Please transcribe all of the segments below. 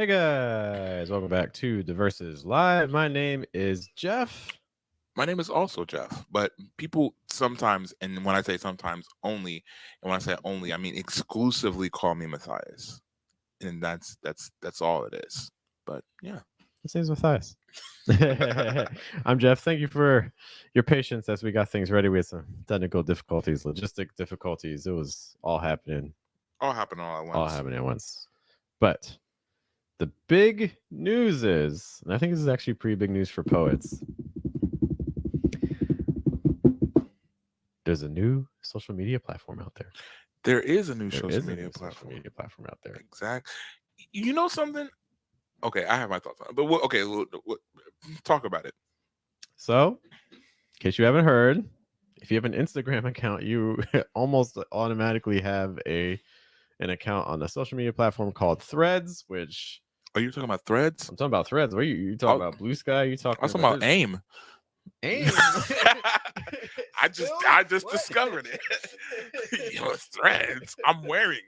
Hey guys, welcome back to The Versus Live. My name is Jeff. My name is also Jeff, but people sometimes, and when I say sometimes only, and when I say only, I mean exclusively call me Matthias, and that's all it is. But yeah, His name's Matthias. I'm Jeff. Thank you for your patience as we got things ready with some technical difficulties, logistic difficulties. It was all happening, all happen all at once. at once. But the big news is, and I think this is actually pretty big news for poets. There's a new social media platform out there. There is a new There social is a media new platform. social media platform out there. Exactly. You know something? Okay, I have my thoughts on it, but talk about it. So, in case you haven't heard, if you have an Instagram account, you almost automatically have an account on a social media platform called Threads, which Are you talking about Threads? I'm talking about Threads. What are you talking about? Blue Sky? You I talking was talking about AIM. AIM? I just discovered it. Yo, Threads. I'm wearing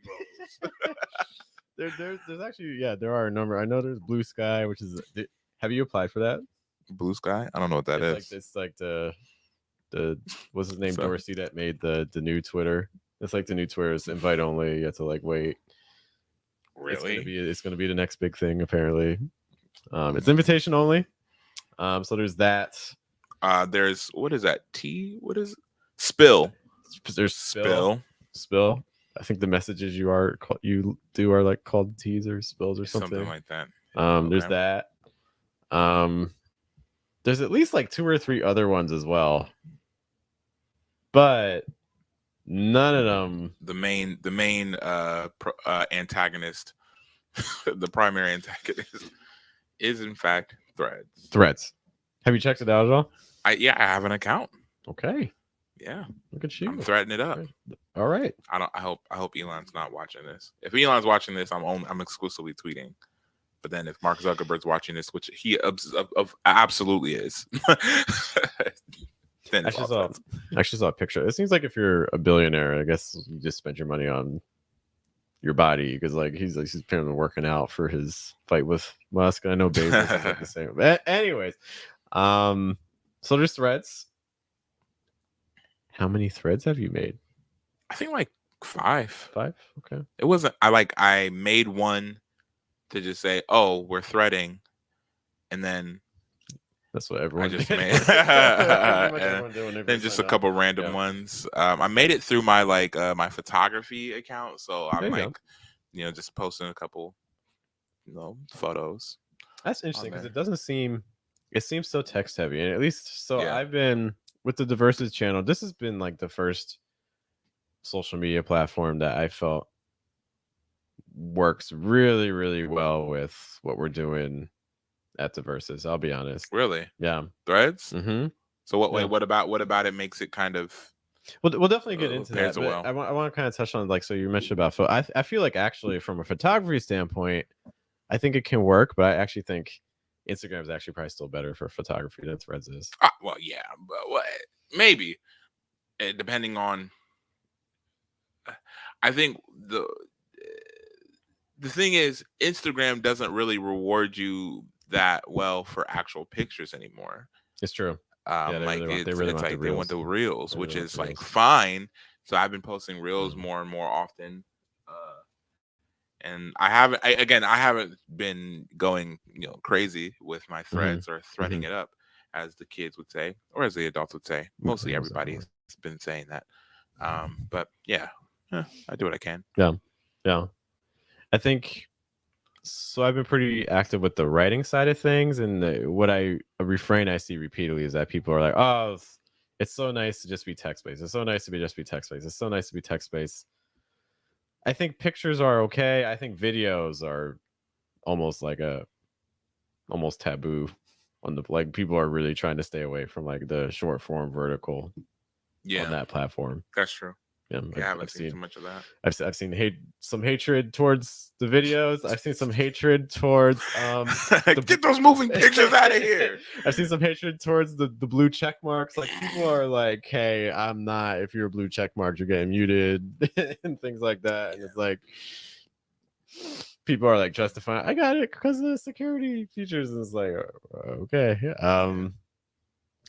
those. There's actually there are a number. I know there's Blue Sky, which is. Have you applied for that? Blue Sky? I don't know what that is. It's like the what's his name, So- Dorsey, that made the new Twitter. It's like the new Twitter is invite only. You have to like wait. Really? It's gonna be the next big thing apparently. It's invitation only. So there's that. There's what is that? T? What is it? Spill? There's Spill. I think the messages you do are like called teas or spills or something like that. There's that. There's at least like 2 or 3 other ones as well, but none of them. The main antagonist, the primary antagonist, is in fact Threads. Have you checked it out at all? I have an account. Okay. Yeah. Look at you. I'm threading it up. All right. I hope Elon's not watching this. If Elon's watching this, I'm exclusively tweeting. But then if Mark Zuckerberg's watching this, which he absolutely is, then I actually saw a picture. It seems like if you're a billionaire, I guess you just spend your money on your body because like he's apparently working out for his fight with Musk. I know Bezos is like the same. But anyways, so there's Threads. How many threads have you made? I think like 5. 5. Okay. It wasn't. I made one to just say, "Oh, we're threading," and then that's what everyone just did. made. And then just a couple random ones. I made it through my my photography account, so I'm like, just posting a couple, photos. That's interesting because it seems so text heavy, and at least I've been with the Diverses channel. This has been like the first social media platform that I felt works really, really well with what we're doing at Diverses. I'll be honest. Really? Yeah. Threads? Mm-hmm. So what about it makes it kind of we'll definitely get into that. Well. I want to kind of touch on so you mentioned about photo. I feel like actually from a photography standpoint, I think it can work, but I actually think Instagram is actually probably still better for photography than Threads is. Well, yeah, but maybe depending on. I think the thing is, Instagram doesn't really reward you that well for actual pictures anymore. It's true. They want the reels, which is like fine. So I've been posting reels more and more often. And I haven't been going, crazy with my threads or threading it up, as the kids would say, or as the adults would say. Mostly everybody's been saying that. But yeah, I do what I can. Yeah. I think so. I've been pretty active with the writing side of things, and a refrain I see repeatedly is that people are like, "Oh, it's so nice to just be text based. It's so nice to just be text based. It's so nice to be text based." I think pictures are okay. I think videos are almost taboo on the people are really trying to stay away from like the short form vertical on that platform. That's true. Yeah, I haven't seen too much of that. I've seen some hatred towards the videos. I've seen some hatred towards get those moving pictures out of here. I've seen some hatred towards the blue check marks. Like people are like, "Hey, I'm not. If you're a blue check mark, you're getting muted," and things like that. And it's like, people are like justifying, I got it because of the security features, and it's like, okay,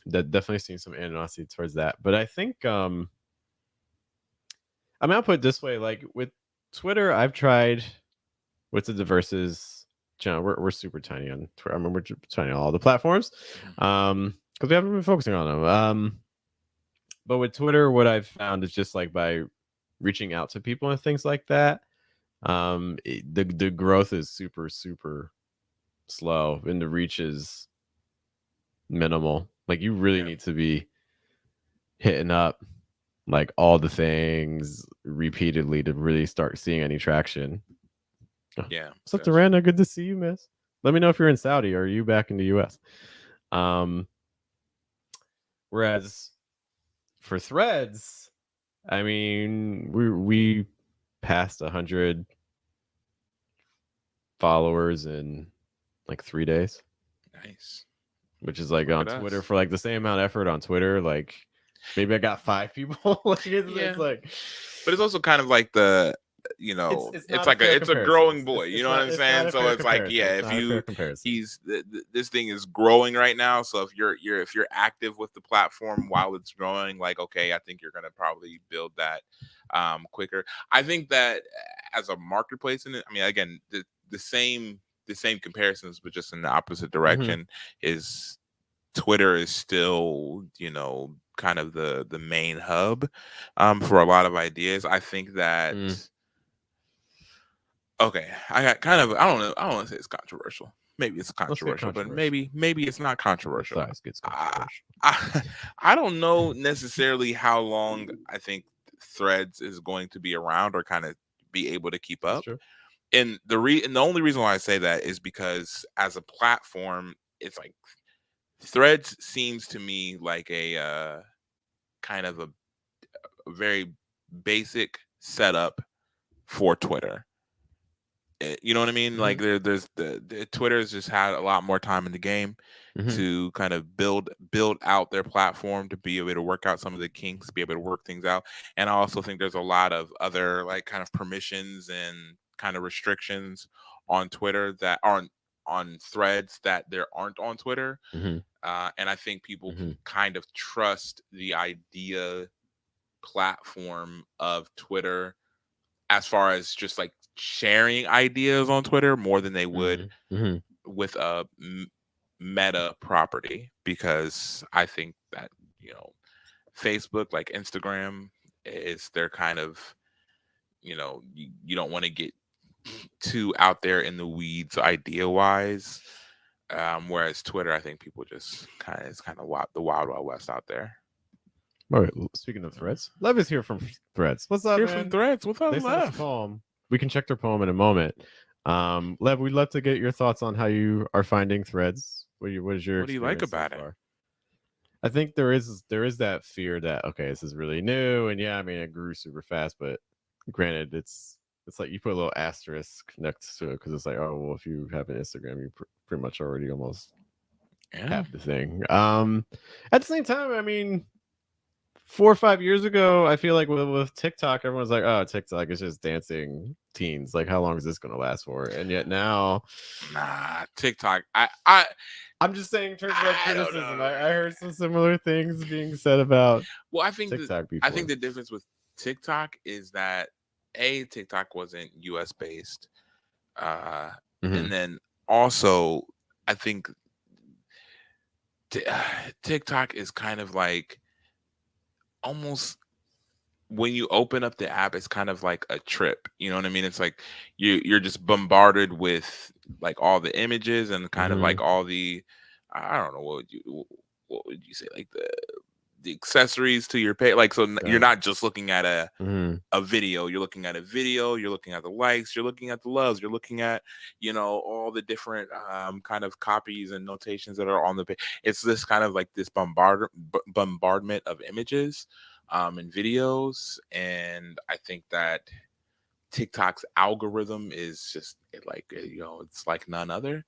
that definitely seen some animosity towards that. But I think I mean, I'll put it this way: like with Twitter, I've tried with the diverses channel. We're super tiny on Twitter. I mean, we're tiny on all the platforms, because we haven't been focusing on them. But with Twitter, what I've found is just like by reaching out to people and things like that, the growth is super slow and the reach is minimal. Like you really need to be hitting up like all the things repeatedly to really start seeing any traction. Yeah. What's up, Duranda? Good to see you, miss. Let me know if you're in Saudi or are you back in the US. Whereas for Threads, I mean, we passed 100 followers in like 3 days. Nice. Which is like on Twitter for like the same amount of effort on Twitter. Like maybe I got 5 people. Like it's like, but it's also kind of like the, you know, it's like it's a growing boy. You know what I'm saying? So it's like, yeah, if you this thing is growing right now. So if you're active with the platform while it's growing, like, okay, I think you're gonna probably build that quicker. I think that as a marketplace, in it, I mean, again, the same comparisons, but just in the opposite direction, is Twitter is still, you know, kind of the main hub for a lot of ideas. I think that okay, I got kind of, I don't want to say it's controversial. Maybe it's controversial, but maybe it's not controversial. I don't know necessarily how long I think Threads is going to be around or kind of be able to keep up. And the only reason why I say that is because as a platform, it's like Threads seems to me like a kind of a very basic setup for Twitter. You know what I mean? Like there's the Twitter's just had a lot more time in the game to kind of build out their platform to be able to work out some of the kinks, be able to work things out. And I also think there's a lot of other like kind of permissions and kind of restrictions on Twitter that aren't on Threads that there aren't on Twitter. And I think people kind of trust the idea platform of Twitter as far as just like sharing ideas on Twitter more than they would with a Meta property, because I think that, you know, Facebook, like Instagram, is their kind of, you know, you don't want to get too out there in the weeds idea wise. Whereas Twitter, I think people just it's kind of the wild west out there. All right. Speaking of Threads, Lev is here from Threads. What's up, here man? From Threads. What's up, they Lev? A poem. We can check their poem in a moment. Lev, we'd love to get your thoughts on how you are finding Threads. What do you like about it? I think there is that fear that, okay, this is really new, and yeah, I mean, it grew super fast, but granted, it's like you put a little asterisk next to it because it's like, oh well, if you have an Instagram, you pretty much already almost have the thing. At the same time, I mean, 4 or 5 years ago, I feel like with TikTok, everyone's like, oh, TikTok is just dancing teens. Like, how long is this going to last for? And yet now, TikTok, I'm just saying in terms of like criticism. I heard some similar things being said about I think TikTok I think the difference with TikTok is that TikTok wasn't US based. And then also I think TikTok is kind of like almost, when you open up the app, it's kind of like a trip. You know what I mean? It's like you're just bombarded with like all the images and kind of like all the, I don't know, what would you say, like the accessories to your page. Like, so you're not just looking at a video. You're looking at a video. You're looking at the likes. You're looking at the loves. You're looking at, you know, all the different kind of copies and notations that are on the page. It's this kind of like this bombardment of images and videos. And I think that TikTok's algorithm is just you know, it's like none other.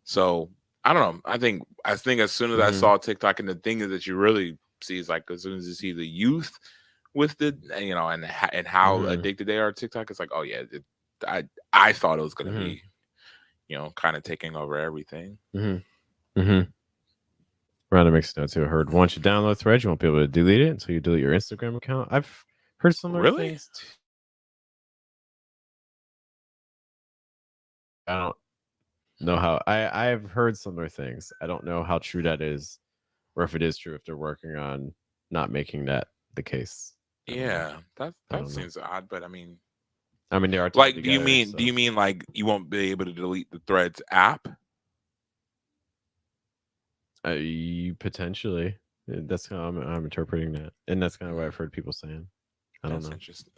So I don't know. I think as soon as I saw TikTok, and the thing is that you really see is like as soon as you see the youth with the, you know, and how addicted they are to TikTok, it's like, oh yeah, I thought it was going to Mhm. be, kind of taking over everything. Rhonda makes a note too. I heard once you download Threads, you won't be able to delete it until you delete your Instagram account. I've heard similar Really? things. I don't know how. I've heard similar things. I don't know how true that is, or if it is true if they're working on not making that the case. Yeah, I that don't know. seems odd, but I mean, they are tied like, do together. you mean like you won't be able to delete the Threads app? Potentially. That's how I'm interpreting that, and that's kind of what I've heard people saying. I don't That's know. interesting.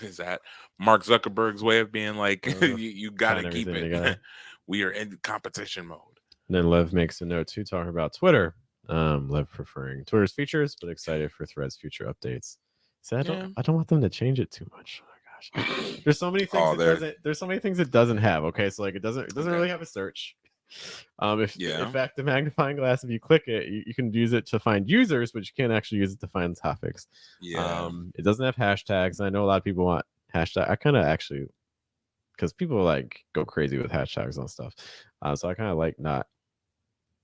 Is that Mark Zuckerberg's way of being like, you got to tying keep everything it? together. We are in competition mode. And then Lev makes a note too, talking about Twitter. Lev preferring Twitter's features, but excited for Threads future updates. So I don't want them to change it too much. Oh my gosh, there's so many things There's so many things it doesn't have. Okay, so like it doesn't really have a search. In fact, the magnifying glass, if you click it, you can use it to find users, but you can't actually use it to find topics. It doesn't have hashtags. I know a lot of people want hashtag. I kind of actually, because people like go crazy with hashtags on stuff, so I kind of like not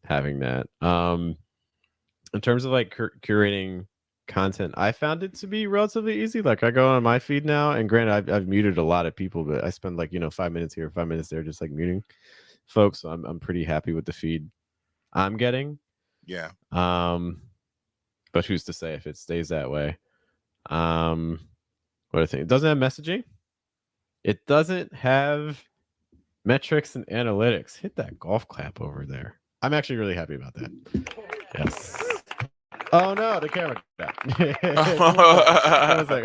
having that. In terms of like curating content, I found it to be relatively easy. Like I go on my feed now, and granted, I've muted a lot of people, but I spend like 5 minutes here, 5 minutes there, just like muting folks. So I'm pretty happy with the feed I'm getting. Yeah. But who's to say if it stays that way? What I think, it doesn't have messaging. It doesn't have metrics and analytics. Hit that golf clap over there. I'm actually really happy about that. Yes. Oh no, the camera. I was like,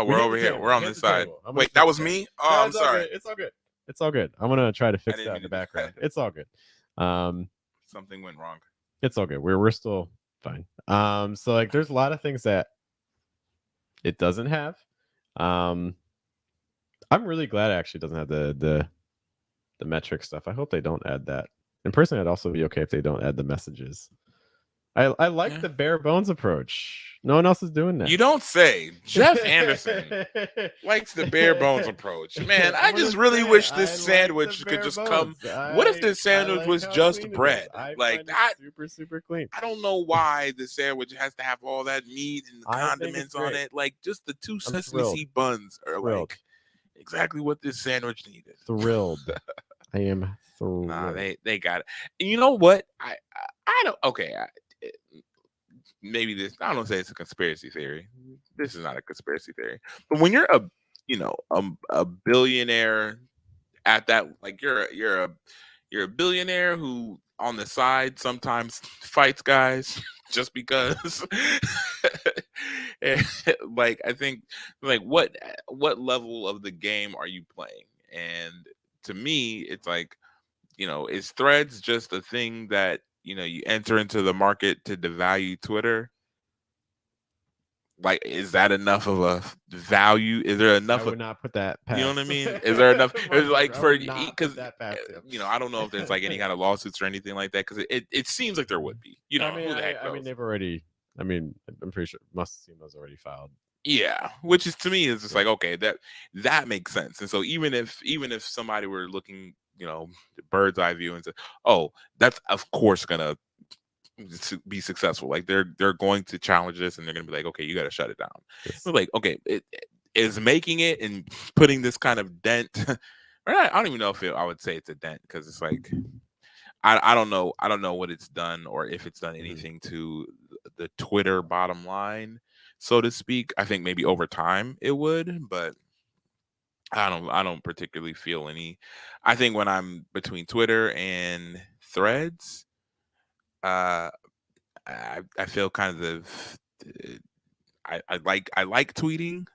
we're over here. We're on this side. Wait, that was me. Oh, no, I'm sorry. It's all good. It's all good. I'm gonna try to fix that in the background. It's all good. Something went wrong. It's all good. We're still fine. So like, there's a lot of things that it doesn't have. I'm really glad it actually doesn't have the metric stuff. I hope they don't add that. And personally, I'd also be okay if they don't add the messages. I like the bare bones approach. No one else is doing that. You don't say. Jeff Anderson likes the bare bones approach. Man, I just really wish this sandwich could just come. What if this sandwich was just bread? Like that, super clean. I don't know why the sandwich has to have all that meat and the condiments on it. Like just the two sesame seed buns are like exactly what this sandwich needed. Thrilled. I am thrilled. Nah, they got it. And you know what? I don't. Okay. Maybe this, I don't say it's a conspiracy theory. This is not a conspiracy theory. But when you're a billionaire at that, like you're a billionaire who on the side sometimes fights guys just because like I think like what level of the game are you playing? And to me, it's like, is Threads just a thing that you enter into the market to devalue Twitter? Like, is that enough of a value? Is there enough? I would not put that past. You know what I mean? Is there enough? It's like because I don't know if there's like any kind of lawsuits or anything like that, because it seems like there would be. I mean, they've already. I mean, I'm pretty sure Must-Have-Seen already filed. Yeah, which is to me is just like, okay, that makes sense. And so even if somebody were looking, bird's eye view and say, oh, that's of course gonna to be successful, like they're going to challenge this and they're gonna be like, okay, you got to shut it down. Yes. But like, okay, it is making it and putting this kind of dent. I don't even know if I would say it's a dent, because it's like I don't know what it's done, or if it's done anything to the Twitter bottom line, so to speak. I think maybe over time it would, but I don't particularly feel any. I think when I'm between Twitter and Threads, I feel kind of I like tweeting,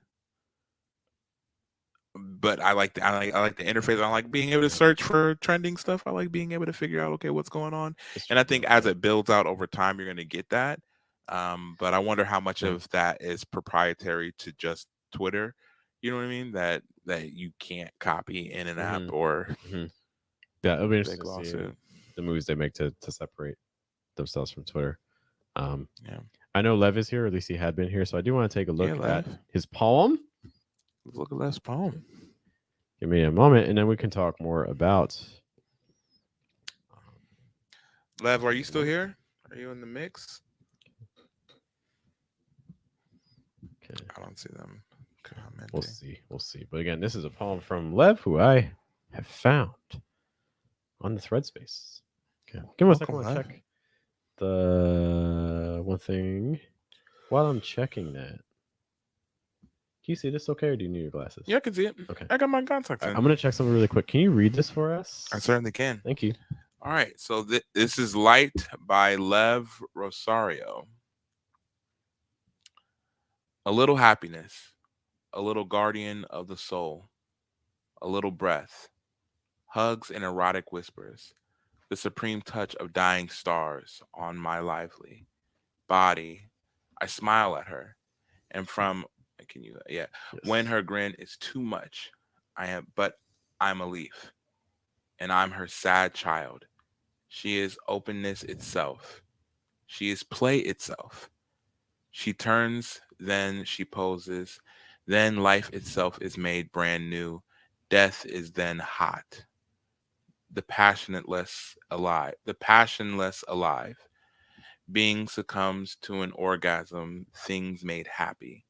but I like the interface. I like being able to search for trending stuff. I like being able to figure out, okay, what's going on. And I think as it builds out over time, you're going to get that. But I wonder how much of that is proprietary to just Twitter. You know what I mean? That you can't copy in an app or. Yeah, it'll be interesting to see the moves they make to separate themselves from Twitter. I know Lev is here, or at least he had been here, so I do want to take a look at his poem. Look at Lev's poem. Give me a moment, and then we can talk more about. Lev, are you still here? Are you in the mix? Okay. I don't see them commenting. We'll see. We'll see. But again, this is a poem from Lev, who I have found on the thread space. Okay. Give me a second. I want to check the one thing. While I'm checking that, can you see this okay, or do you need your glasses? Yeah, I can see it. Okay. I got my contacts in. I'm going to check something really quick. Can you read this for us? I certainly can. Thank you. All right. So this is Light by Lev Rosario. A little happiness, a little guardian of the soul, a little breath, hugs and erotic whispers, the supreme touch of dying stars on my lively body. I smile at her, and from Yes. when her grin is too much, I'm a leaf, and I'm her sad child. She is openness itself. She is play itself. She turns, then she poses, then life itself is made brand new. Death is then hot. The passionless alive. Being succumbs to an orgasm, things made happy.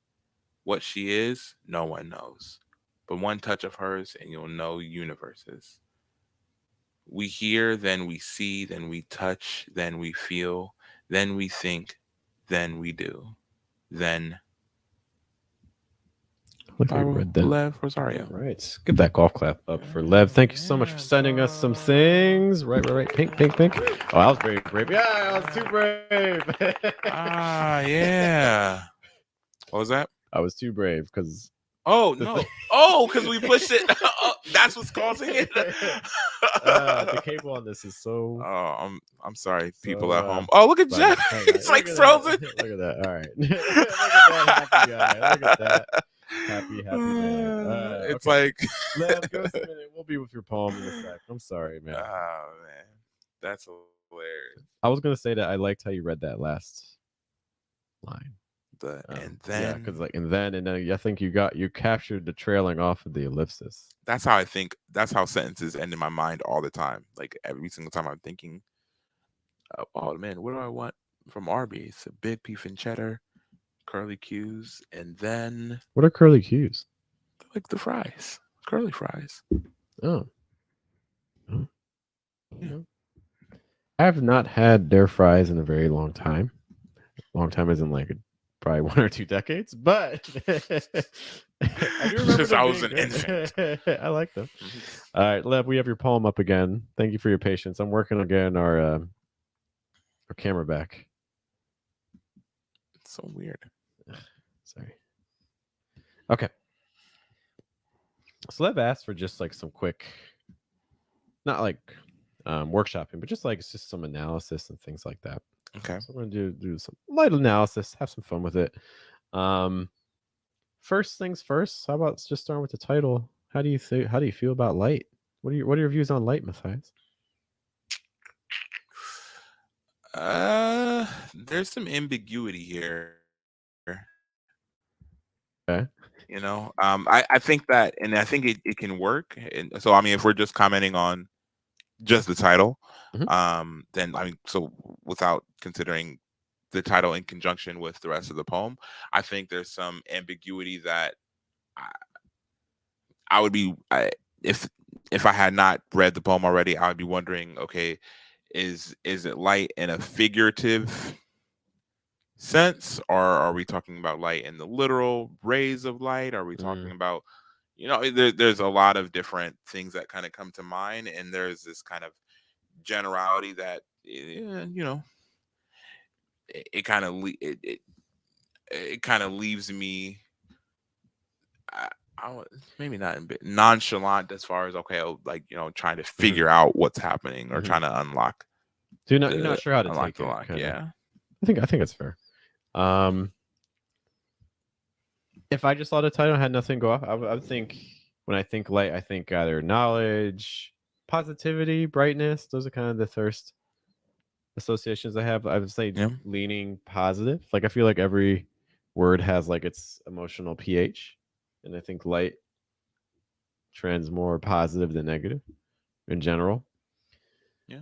What she is, no one knows. But one touch of hers, and you'll know universes. We hear, then we see, then we touch, then we feel, then we think, then we do. Then Lev Rosario. All right. Give that golf clap up for Lev. Thank you so much for sending us some things. Right. Pink. Oh, I was very brave. Yeah, I was too brave. Yeah. What was that? I was too brave because. Oh, no. Oh, because we pushed it. That's what's causing it. The cable on this is so. Oh, I'm sorry, people at home. Oh, look at Jeff. It's like frozen. Look at that. All right. Look at that happy guy. Look at that. Happy man. It's like. Lev, give us a minute. We'll be with your poem in a sec. I'm sorry, man. Oh, man. That's hilarious. I was going to say that I liked how you read that last line. And then, because and then I think you captured the trailing off of the ellipsis. That's how I think. That's how sentences end in my mind all the time. Like every single time I'm thinking, oh man, what do I want from Arby's? A big beef and cheddar, curly Q's, and then what are curly Q's? Like the fries, curly fries. Oh. Yeah. I have not had their fries in a very long time. Long time isn't like probably 1 or 2 decades, but I do remember Since I was an infant. I like them. All right, Lev, we have your poem up again. Thank you for your patience. I'm working on getting our camera back. It's so weird. Sorry. Okay. So Lev asked for just like some quick, not like workshopping, but just like it's just some analysis and things like that. Okay. So we're gonna do some light analysis, have some fun with it. First things first. How about just starting with the title? How do you feel about light? What are your views on light, Matthias? There's some ambiguity here. Okay. You know, I think that, and I think it can work. And so, I mean, if we're just commenting on just the title, then I mean, so without considering the title in conjunction with the rest of the poem, I think there's some ambiguity that I would be, if I had not read the poem already, I would be wondering, okay, is it light in a figurative sense, or are we talking about light in the literal rays of light? Are we talking about, you know, there's a lot of different things that kind of come to mind, and there's this kind of generality that, you know, it kind of leaves me, maybe not a bit nonchalant as far as, okay, like, you know, trying to figure out what's happening or trying to unlock. So you're not sure how to take it. Lock, yeah. I think it's fair. If I just saw the title and had nothing go off, I would think, when I think light, I think either knowledge, positivity, brightness. Those are kind of the first associations I have. I would say leaning positive. Like I feel like every word has like its emotional pH, and I think light trends more positive than negative in general. Yeah.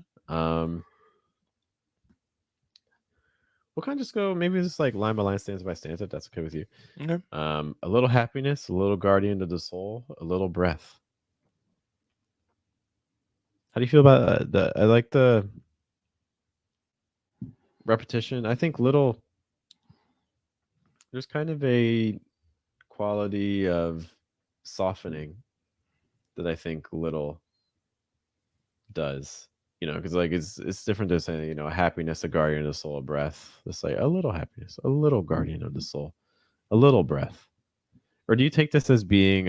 We'll kind of just go maybe just like line by line, stanza by stanza, if that's okay with you. Okay. A little happiness, a little guardian of the soul, a little breath. How do you feel about the? I like the repetition. I think little. There's kind of a quality of softening that I think little does. Because like it's different to say happiness, a guardian of the soul, a breath. It's like a little happiness, a little guardian of the soul, a little breath. Or do you take this as being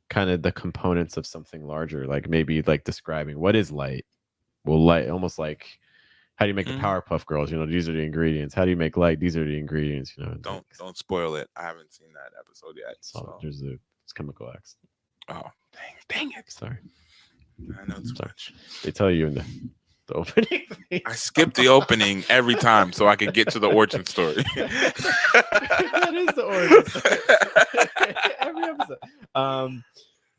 kind of the components of something larger, like maybe like describing what is light? Well, light almost like how do you make the Powerpuff Girls? These are the ingredients. How do you make light? These are the ingredients. Don't spoil it. I haven't seen that episode yet. So there's it's chemical X. Oh, dang it! Sorry, I know too much. They tell you in the opening. I skip the opening every time so I can get to the origin story. That is the origin story. Every episode.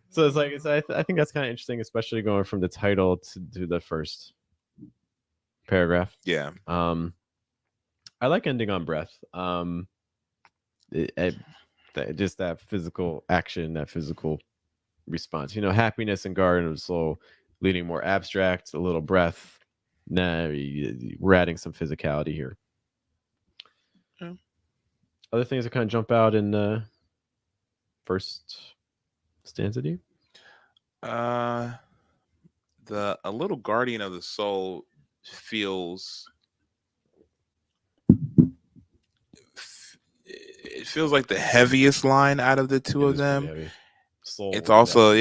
So it's like I think that's kind of interesting, especially going from the title to the first paragraph. Yeah. I like ending on breath. Just that physical action, that physical response. Happiness and guardian of the soul, leading more abstract, a little breath. Nah, we're adding some physicality here. Yeah. Other things that kind of jump out in the first stanza to you? A little guardian of the soul feels like the heaviest line out of the two of them. Soul, it's also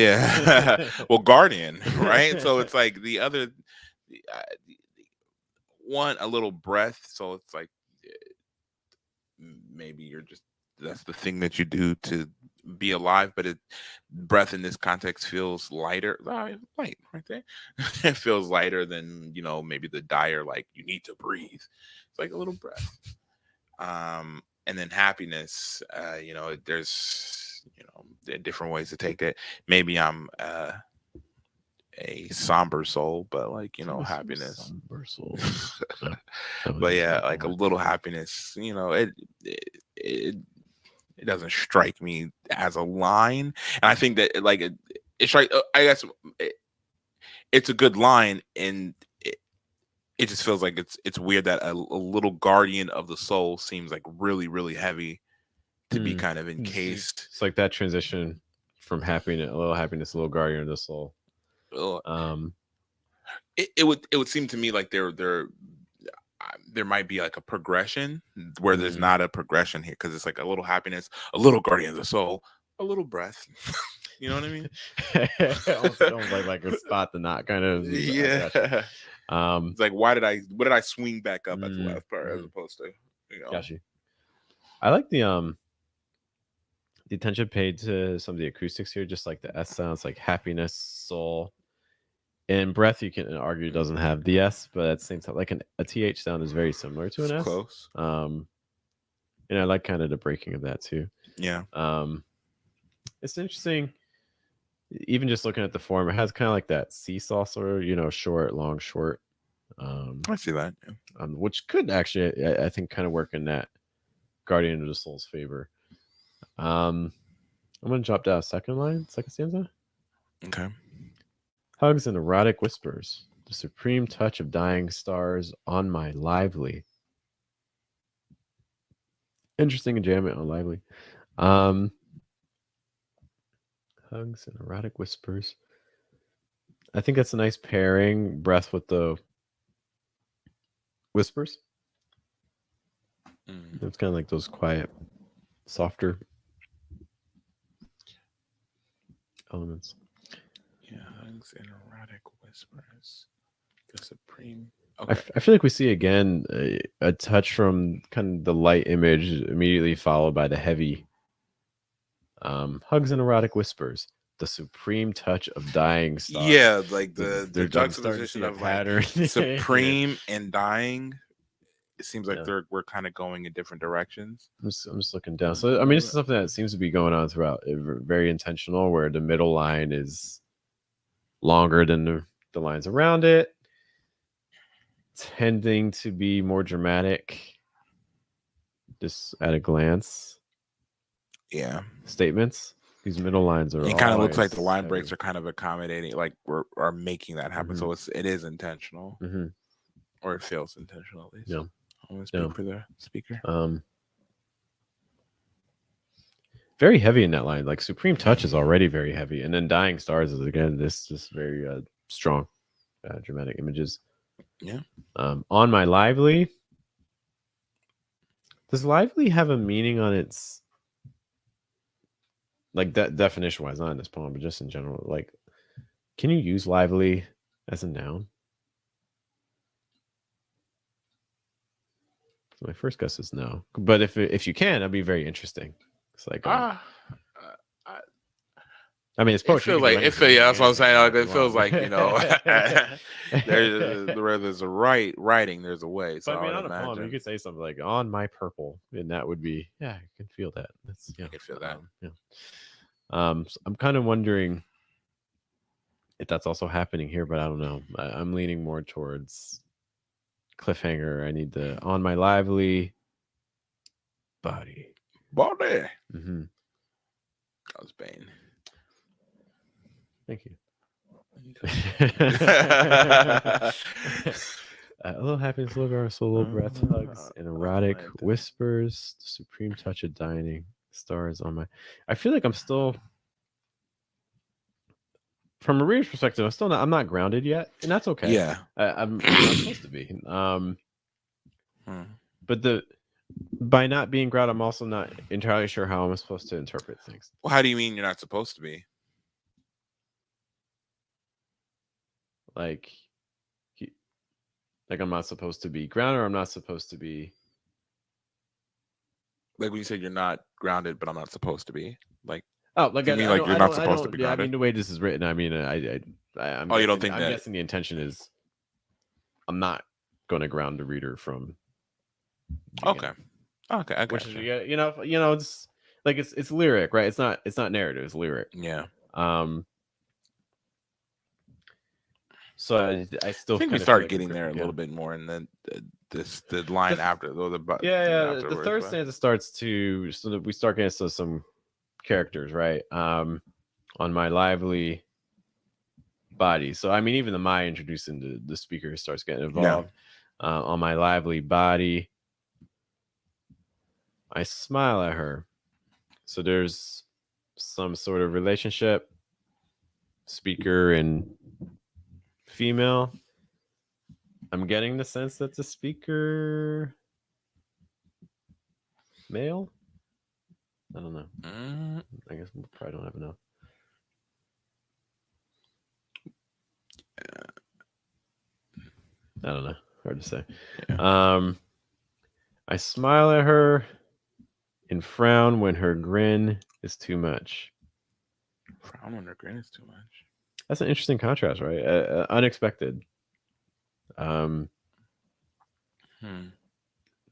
well, guardian, right? So it's like the other one, a little breath. So it's like maybe you're just, that's the thing that you do to be alive, but breath in this context feels lighter. Light right there. It feels lighter than maybe the dire, like you need to breathe. It's like a little breath. And then happiness, there's there are different ways to take that. Maybe I'm a somber soul, but like happiness. Somber soul. But yeah, like a little happiness. It doesn't strike me as a line, and I think that it's right. I guess it's a good line, and it just feels like it's weird that a little guardian of the soul seems like really, really heavy to be kind of encased. It's like that transition from happiness, a little happiness, a little guardian of the soul. It would seem to me like there might be like a progression where there's not a progression here, because it's like a little happiness, a little guardian of the soul, a little breath. You know what I mean? almost like a spot to not kind of. Yeah. It's like what did I swing back up at the last part as opposed to Got you. I like the attention paid to some of the acoustics here, just like the S sounds, like happiness, soul, and breath. You can argue doesn't have the S, but at the same time, like a TH sound is very similar to an S. Close. And I like kind of the breaking of that too. Yeah. It's interesting. Even just looking at the form, it has kind of like that seesaw sort of, short, long, short. I see that. Yeah. Which could actually, I think, kind of work in that guardian of the soul's favor. I'm gonna drop down second stanza. Okay. Hugs and erotic whispers, the supreme touch of dying stars on my lively. Interesting enjambment on lively. Hugs and erotic whispers. I think that's a nice pairing, breath with the whispers. It's kind of like those quiet, softer elements. Yeah, hugs and erotic whispers. The supreme. Okay. I feel like we see again a touch from kind of the light image immediately followed by the heavy. Hugs and erotic whispers, the supreme touch of dying stars. Yeah, like the juxtaposition of pattern. Like supreme and dying it seems like Yeah. we're kind of going in different directions. I'm just looking down. So I mean, this is something that seems to be going on throughout. Very intentional, where the middle line is longer than the lines around it, tending to be more dramatic. Just at a glance, Yeah, statements. These middle lines are. it kind of looks like the always line heavy. breaks are kind of accommodating, like are making that happen. So it is intentional, or it feels intentional at least. Yeah. I'm gonna speak for the speaker. Very heavy in that line. Like Supreme Touch is already very heavy, and then Dying Stars is again this just very strong, dramatic images. Yeah. On My Lively. Does lively have a meaning on its, like, that definition wise, not in this poem, but just in general? Like, can you use lively as a noun? So my first guess is no, but if you can, that'd be very interesing. It's like I mean, it's poetry. Yeah, that's what I'm saying. Like, it feels like, there's a writing, there's a way. So but I mean, I would on a poem, you could say something like "on my purple," and that would be, yeah, I can feel that. That's, yeah, I can feel that. Yeah. So I'm kind of wondering if that's also happening here, but I don't know. I'm leaning more towards cliffhanger. I need the "on my lively body." Mm-hmm. That was Bane. Thank you. A little happiness, a little garden, little breath hugs, and erotic whispers. The supreme touch of dining stars on my. I feel like I'm still, from a reader's perspective, I'm not grounded yet, and that's okay. Yeah, I'm not supposed to be. But by not being grounded, I'm also not entirely sure how I'm supposed to interpret things. Well, how do you mean you're not supposed to be? Like I'm not supposed to be grounded, or I'm not supposed to be. Like when you said you're not grounded, but I'm not supposed to be. Like, like you mean like you're not supposed to be grounded? I mean, the way this is written, I mean, I'm you don't think I'm that? guessing the intention is I'm not going to ground the reader from. Okay, I got which is, it's like it's lyric, right? It's not narrative, it's lyric. Yeah. So I still think we start getting there a little bit more, and then the line after the third stanza starts to, so that we start getting to some characters, right? On my lively body. So I mean, even the my introducing the speaker starts getting involved. On my lively body, I smile at her. So there's some sort of relationship, speaker and female. I'm getting the sense that the speaker male. I don't know. I guess we probably don't have enough. I don't know. Hard to say. Yeah. I smile at her and frown when her grin is too much. Frown when her grin is too much. That's an interesting contrast, right? Unexpected. So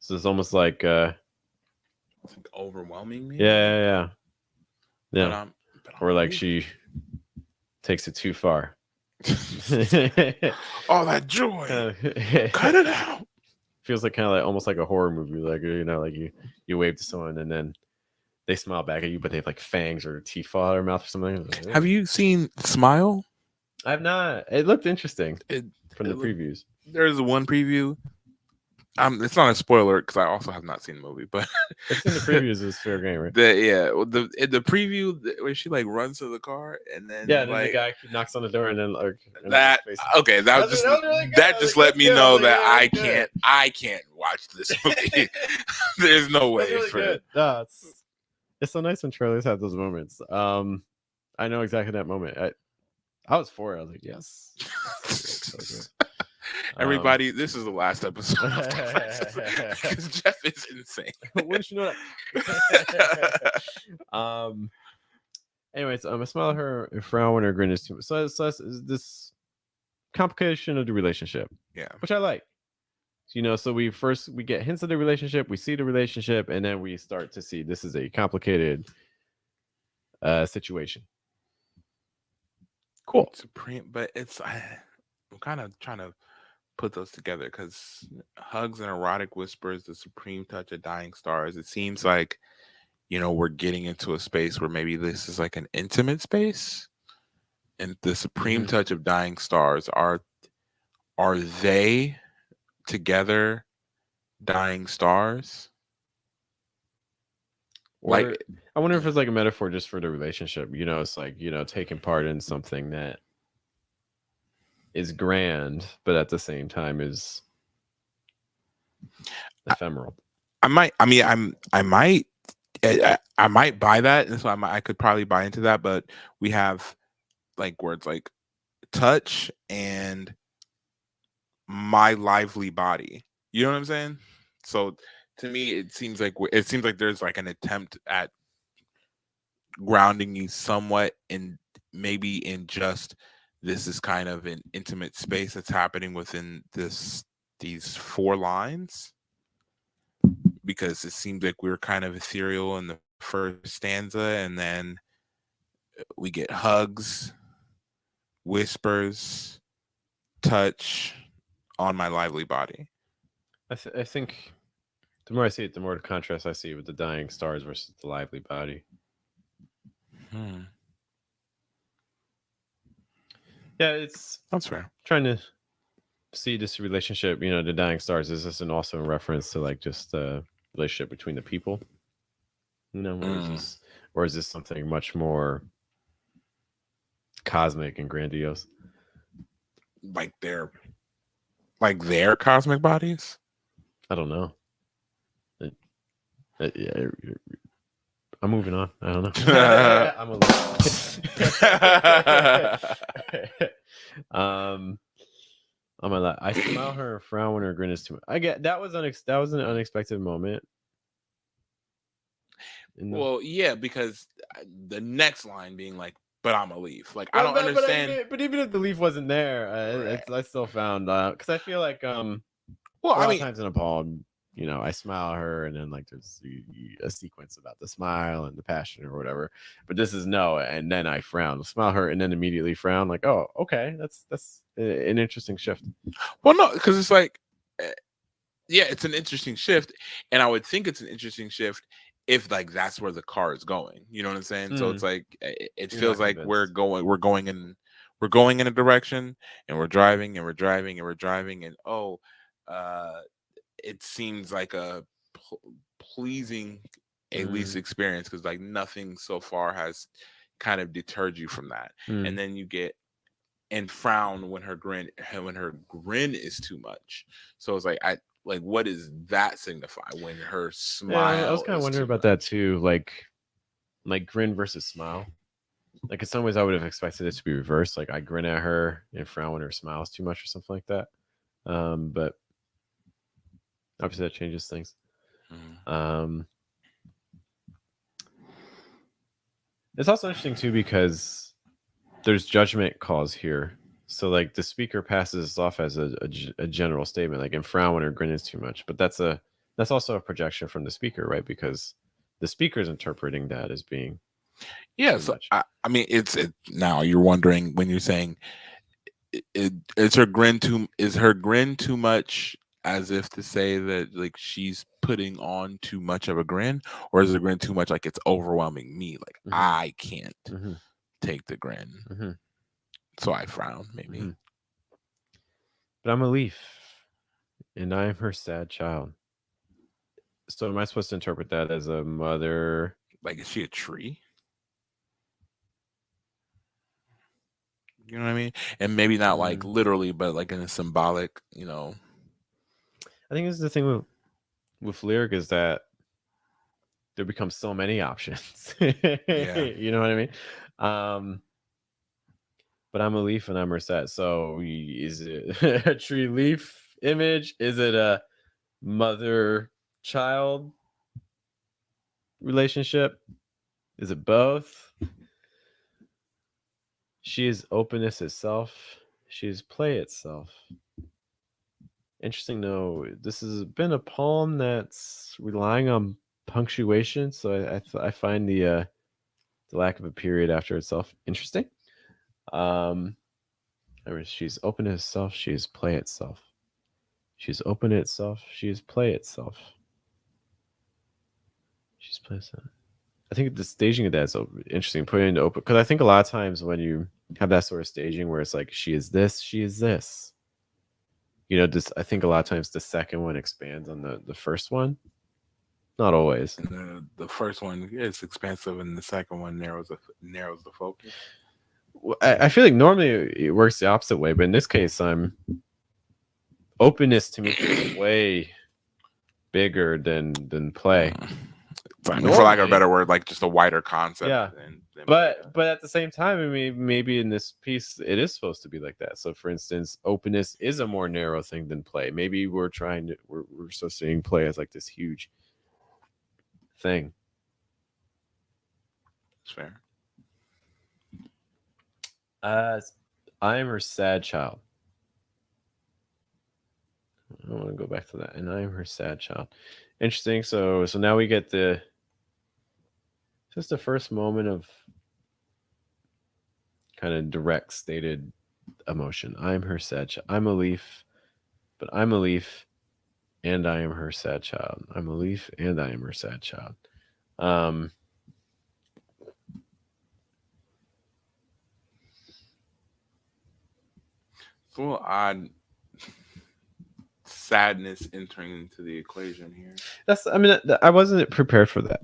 it's almost like overwhelming me. Yeah. Or like she takes it too far. All that joy. Cut it out. Feels like kind of like almost like a horror movie, like like you wave to someone and then they smile back at you, but they have like fangs or teeth fall out of their mouth or something. Like, have you seen Smile? I've not. It looked interesting from the previews. There's one preview. It's not a spoiler because I also have not seen the movie, but it's in the previews. Is fair game, right? The preview where she like runs to the car and then then the guy knocks on the door and then that just let me know that I can't watch this movie. There's no way really for it. It's so nice when trailers have those moments. I know exactly that moment. I was for it. I was like, yes. So good. Everybody, this is the last episode because Jeff is insane. Wouldn't you know that? Anyways, I smile at her and frown when her grin is too much. So that's this complication of the relationship. Yeah, which I like. So we get hints of the relationship, we see the relationship, and then we start to see this is a complicated situation. Cool. Supreme, but I'm kind of trying to put those together because hugs and erotic whispers, the supreme touch of dying stars. It seems like we're getting into a space where maybe this is like an intimate space, and the supreme touch of dying stars are they together dying stars? Like, I wonder if it's like a metaphor just for the relationship. It's like, taking part in something that is grand, but at the same time is ephemeral. I might buy that, and so I could probably buy into that. But we have like words like touch and my lively body. You know what I'm saying? So to me, it seems like there's like an attempt at grounding you somewhat in maybe in just this is kind of an intimate space that's happening within these 4 lines, because it seems like we're kind of ethereal in the first stanza, and then we get hugs, whispers, touch on my lively body. I think the more I see it, the more the contrast I see with the dying stars versus the lively body. Yeah, that's fair. Trying to see this relationship, the dying stars, is this also in reference to like just the relationship between the people? Or is this something much more cosmic and grandiose? Like their cosmic bodies? I don't know. I'm moving on. I don't know. I'm I smile her and frown when her grin is too much. I get that was an unexpected moment. Well, yeah, because the next line being like, "But I'm a leaf." Like, I don't understand. But even if the leaf wasn't there, I still found because I feel like a lot of times in a poem, I smile her, and then like there's a sequence about the smile and the passion or whatever. But this is no, and then I frown, smile her, and then immediately frown. Like, oh, okay, that's an interesting shift. Well, no, because it's like, yeah, it's an interesting shift, and I would think it's an interesting shift if like that's where the car is going. You know what I'm saying? So it's like it feels like we're going in a direction, and we're driving and we're driving and we're driving, and it seems like a pleasing at least experience, because like nothing so far has kind of deterred you from that. And then you get and frown when her grin is too much. So it's like what does that signify when her smile? I was kind of wondering about that too, like grin versus smile. Like in some ways I would have expected it to be reversed, like I grin at her and frown when her smiles too much or something like that. But obviously that changes things. It's also interesting too because there's judgment calls here. So like the speaker passes off as a general statement, like, and frown when her grin is too much. But that's also a projection from the speaker, right? Because the speaker is interpreting that as being so I mean it's now you're wondering when you're saying is her grin too much, as if to say that like she's putting on too much of a grin, or is the grin too much like it's overwhelming me, like I can't take the grin, so I frown maybe. But I'm a leaf and I am her sad child. So am I supposed to interpret that as a mother? Like, is she a tree? You know what I mean? And maybe not like literally, but like in a symbolic, I think this is the thing with lyric, is that there becomes so many options. Yeah. You know what I mean? But I'm a leaf and I'm her sad. So is it a tree leaf image? Is it a mother-child relationship? Is it both? She is openness itself. She is play itself. Interesting. No, this has been a poem that's relying on punctuation, so I find the lack of a period after itself interesting. Um, she's open itself. She is play itself. She's open itself. She is play itself. She's play itself. I think the staging of that is so interesting. Putting into open, because I think a lot of times when you have that sort of staging where it's like she is this, she is this. You know, this. I think a lot of times the second one expands on the first one. Not always. And the first one is expansive, and the second one narrows the focus. I feel like normally it works the opposite way, but in this case, openness to me is way bigger than play. For lack of a better word, like just a wider concept. Yeah. But at the same time, I mean, maybe in this piece it is supposed to be like that. So, for instance, openness is a more narrow thing than play. Maybe we're so seeing play as like this huge thing. That's fair. I am her sad child. I want to go back to that. And I am her sad child. Interesting. So now we get just the first moment of kind of direct stated emotion. I'm her sad child. I'm a leaf, but I'm a leaf, and I am her sad child. I'm a leaf, and I am her sad child. It's a little odd sadness entering into the equation here. I wasn't prepared for that.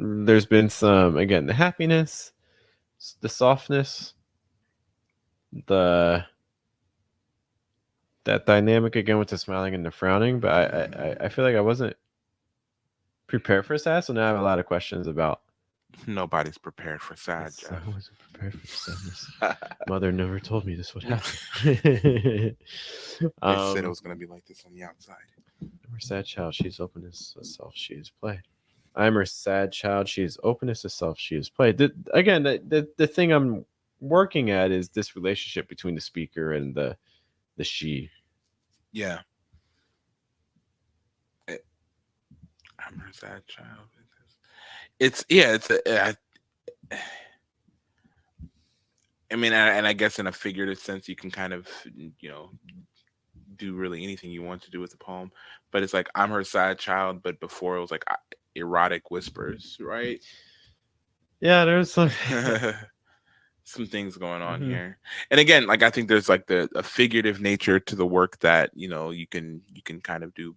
There's been some, again, the happiness, the softness, that dynamic again with the smiling and the frowning, but I feel like I wasn't prepared for sad, so now I have a lot of questions about. Nobody's prepared for sad. I wasn't prepared for sadness. Mother never told me this would happen. They said it was going to be like this on the outside. I'm her sad child. She is openness to self. She is play. I'm her sad child. She is openness to self. She is play. Again, the thing I'm working at is this relationship between the speaker and the she. Yeah. I'm her sad child. I mean, and I guess in a figurative sense, you can kind of, do really anything you want to do with the poem. But it's like, I'm her sad child, but before it was like erotic whispers, right? Yeah, there's some things going on here. And again, like I think there's like a figurative nature to the work that you can kind of do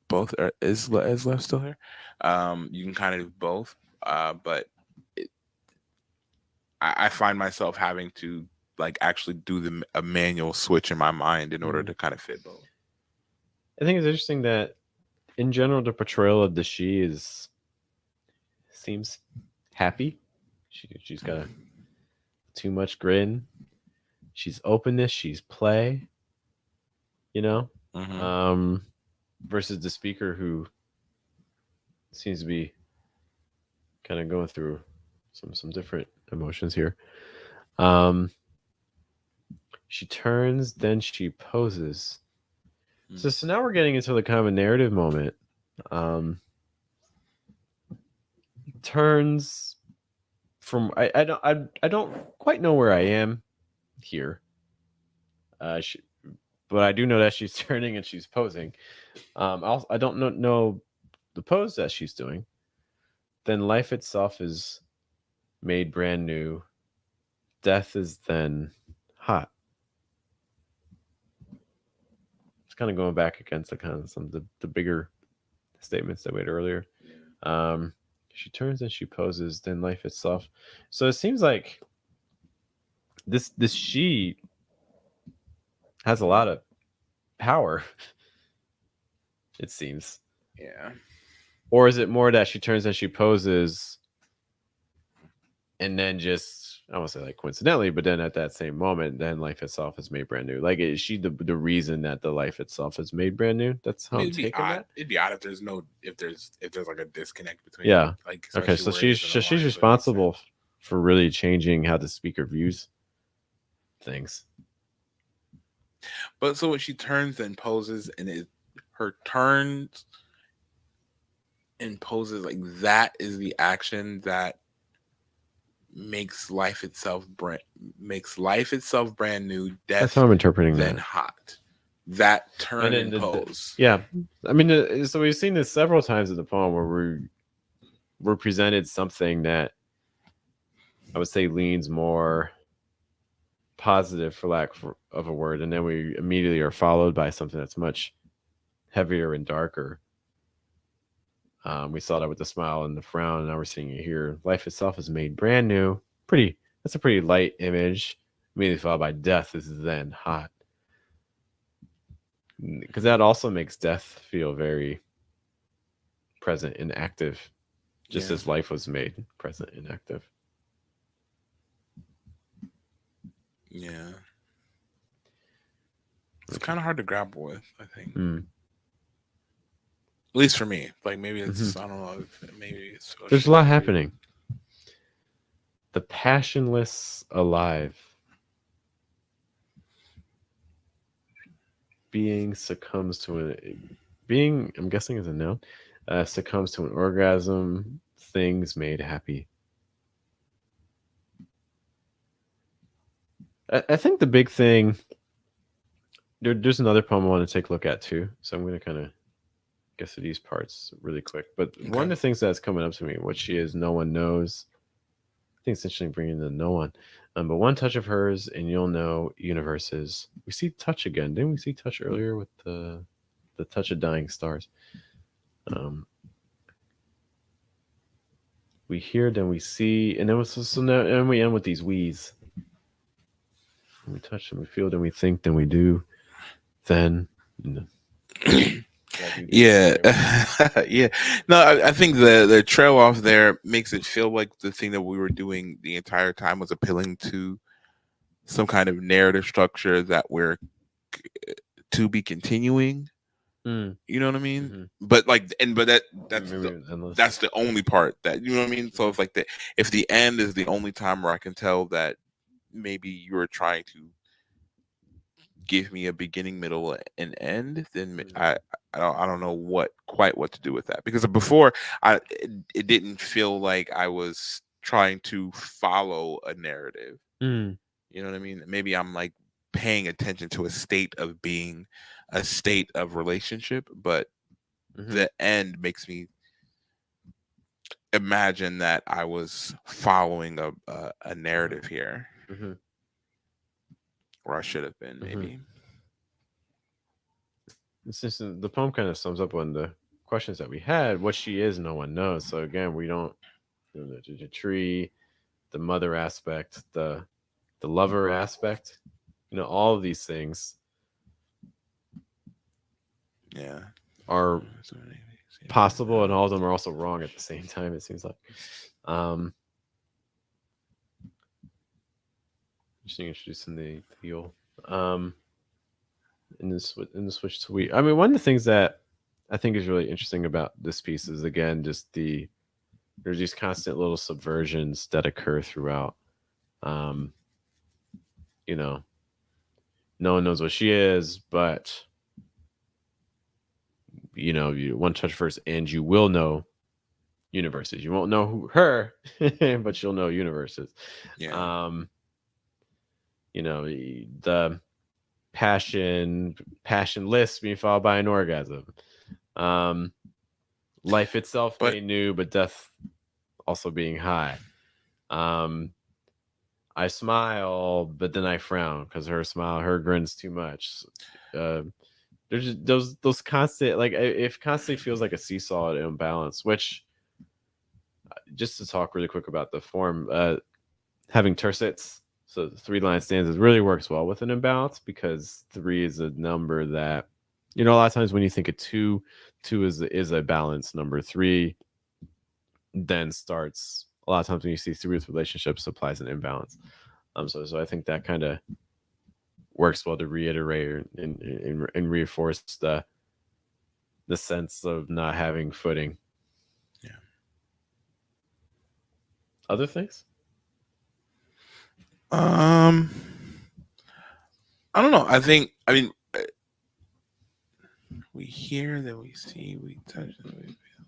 both. Is Lev still here? You can kind of do both, but I find myself having to like actually do a manual switch in my mind in order to kind of fit both. I think it's interesting that in general the portrayal of the she seems happy. She's got too much grin. She's openness. She's play. Versus the speaker who seems to be kind of going through some different emotions here. She turns, then she poses. So now we're getting into the kind of a narrative moment. Turns from I don't quite know where I am here. But I do know that she's turning and she's posing. I don't know the pose that she's doing. Then life itself is made brand new. Death is then hot. It's kind of going back against the kind of some of the bigger statements that we had earlier. She turns and she poses, then life itself. So it seems like this she has a lot of power. It seems. Yeah. Or is it more that she turns and she poses and then just, I won't say like coincidentally, but then at that same moment, then life itself is made brand new? Like, is she the reason that the life itself is made brand new? That's how I'm taking that. It'd be odd if there's like a disconnect between. Yeah. Like, okay, so she's responsible for really changing how the speaker views things. But so when she turns and poses, and her turns and poses, like that is the action that makes life itself brand new. That's Death how I'm interpreting then that. hot. That turn And and then pose. yeah, I mean, so we've seen this several times in the poem where we're presented something that I would say leans more positive, for lack of a word, and then we immediately are followed by something that's much heavier and darker. We saw that with the smile and the frown, and now we're seeing it here. Life itself is made brand new. Pretty. That's a pretty light image. Immediately followed by death is then hot, because that also makes death feel very present and active, just Yeah. as life was made present and active. Yeah. It's kind of hard to grapple with, I think. Mm. At least for me. Like maybe it's Mhm. I don't know. Maybe it's There's a lot happening. The passionless alive. Being succumbs to being, I'm guessing is a noun, succumbs to an orgasm, things made happy. I think the big thing, there's another poem I want to take a look at too. So I'm going to kind of get through these parts really quick. But one of the things that's coming up to me, what she is, no one knows. I think it's interesting bringing the no one. But one touch of hers and you'll know universes. We see touch again. Didn't we see touch earlier with the touch of dying stars? We hear, then we see, and then so now, and we end with these we's. We touch, then we feel, then we think, then we do, then. Yeah. Yeah. No, I think the trail off there makes it feel like the thing that we were doing the entire time was appealing to some kind of narrative structure that we're to be continuing. You know what I mean? Mm-hmm. But like, that's the only part that, you know what I mean. So if like if the end is the only time where I can tell that maybe you're trying to give me a beginning, middle, and end, then I don't know what to do with that, because before it didn't feel like I was trying to follow a narrative. Mm. You know what I mean? Maybe I'm like paying attention to a state of being, a state of relationship, but the end makes me imagine that I was following a narrative here, or I should have been, maybe. It's just the poem kind of sums up one of the questions that we had. What she is, no one knows. So again, we don't, the tree, the mother aspect, the lover aspect, all of these things are possible, and all of them are also wrong at the same time, it seems like. Just introducing the heel. In the switch to we. I mean, one of the things that I think is really interesting about this piece is, again, just there's these constant little subversions that occur throughout. No one knows what she is, but you one touch first, and you will know universes. You won't know her, but you'll know universes. Yeah. The passionless being followed by an orgasm. Life itself made new, but death also being high. I smile, but then I frown because her grin's too much. There's just those constant, like, it constantly feels like a seesaw at imbalance. Which, just to talk really quick about the form, having tercets, so 3-line stanzas, really works well with an imbalance, because 3 is a number that, a lot of times when you think of 2 is a balanced number. 3 then starts, a lot of times when you see 3 with relationships, applies an imbalance. So I think that kind of works well to reiterate and reinforce the sense of not having footing. Yeah. Other things? I don't know. I mean, we hear, then we see, we touch, then we feel,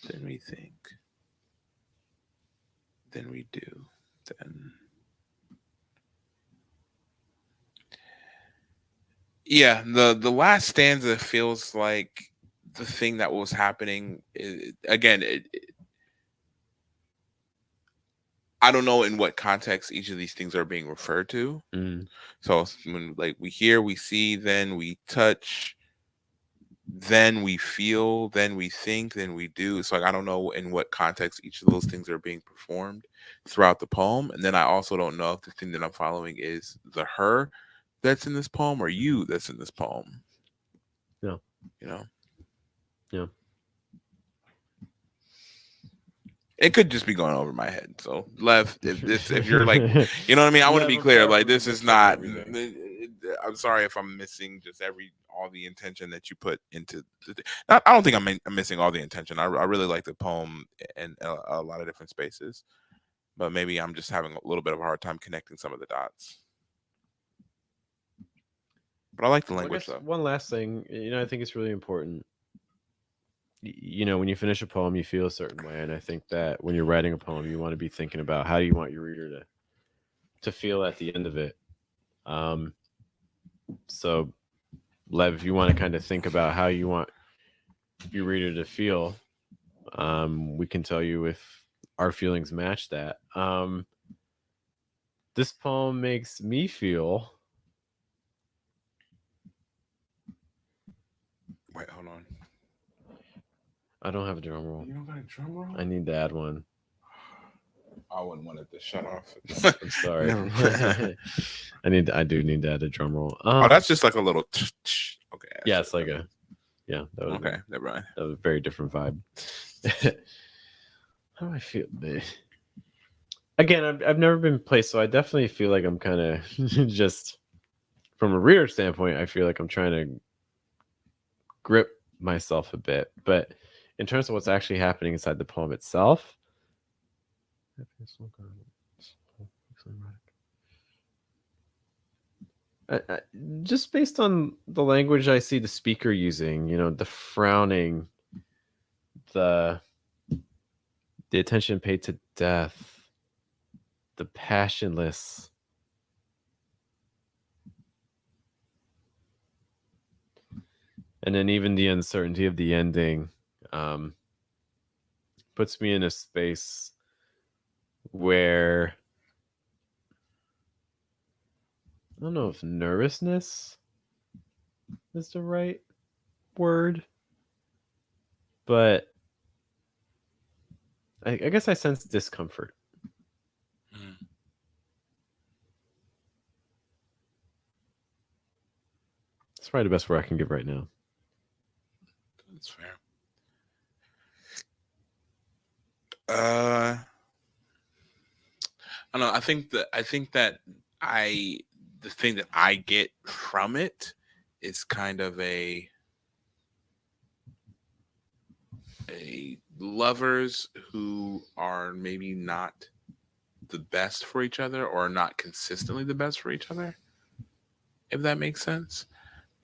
then we think, then we do, then. Yeah, the last stanza feels like the thing that was happening. Again, I don't know in what context each of these things are being referred to. Mm. So when like we hear, we see, then we touch, then we feel, then we think, then we do. It's like I don't know in what context each of those things are being performed throughout the poem. And then I also don't know if the thing that I'm following is the her that's in this poem or you that's in this poem. Yeah. You know? Yeah. It could just be going over my head. So, Lev, if you're like, you know what I mean, I want to be clear. Like, this is not. I'm sorry if I'm missing just all the intention that you put into. I don't think I'm missing all the intention. I really like the poem in a lot of different spaces, but maybe I'm just having a little bit of a hard time connecting some of the dots. But I like the language though. One last thing, I think it's really important. When you finish a poem, you feel a certain way, and I think that when you're writing a poem, you want to be thinking about how do you want your reader to feel at the end of it. So, Lev, if you want to kind of think about how you want your reader to feel, we can tell you if our feelings match that. This poem makes me feel. Wait, hold on. I don't have a drum roll. You don't got a drum roll? I need to add one. I wouldn't want it to shut off. I'm sorry. I do need to add a drum roll. Oh, that's just like a little. Okay. Yeah, it's like a. Yeah. That okay. Never mind. That was a very different vibe. How do I feel? Again, I've never been placed, so I definitely feel like I'm kind of just from a reader standpoint. I feel like I'm trying to grip myself a bit, but in terms of what's actually happening inside the poem itself, just based on the language I see the speaker using, the frowning, the attention paid to death, the passionless, and then even the uncertainty of the ending puts me in a space where I don't know if nervousness is the right word, but I guess I sense discomfort. That's probably the best word I can give right now. That's fair. I don't know. I think that the thing that I get from it is kind of a lovers who are maybe not the best for each other or not consistently the best for each other, if that makes sense.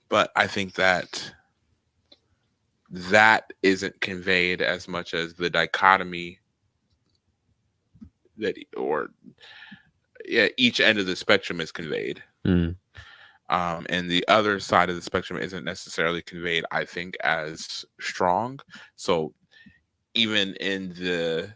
But I think that isn't conveyed as much as the dichotomy that each end of the spectrum is conveyed. And the other side of the spectrum isn't necessarily conveyed, I think, as strong. So even in the,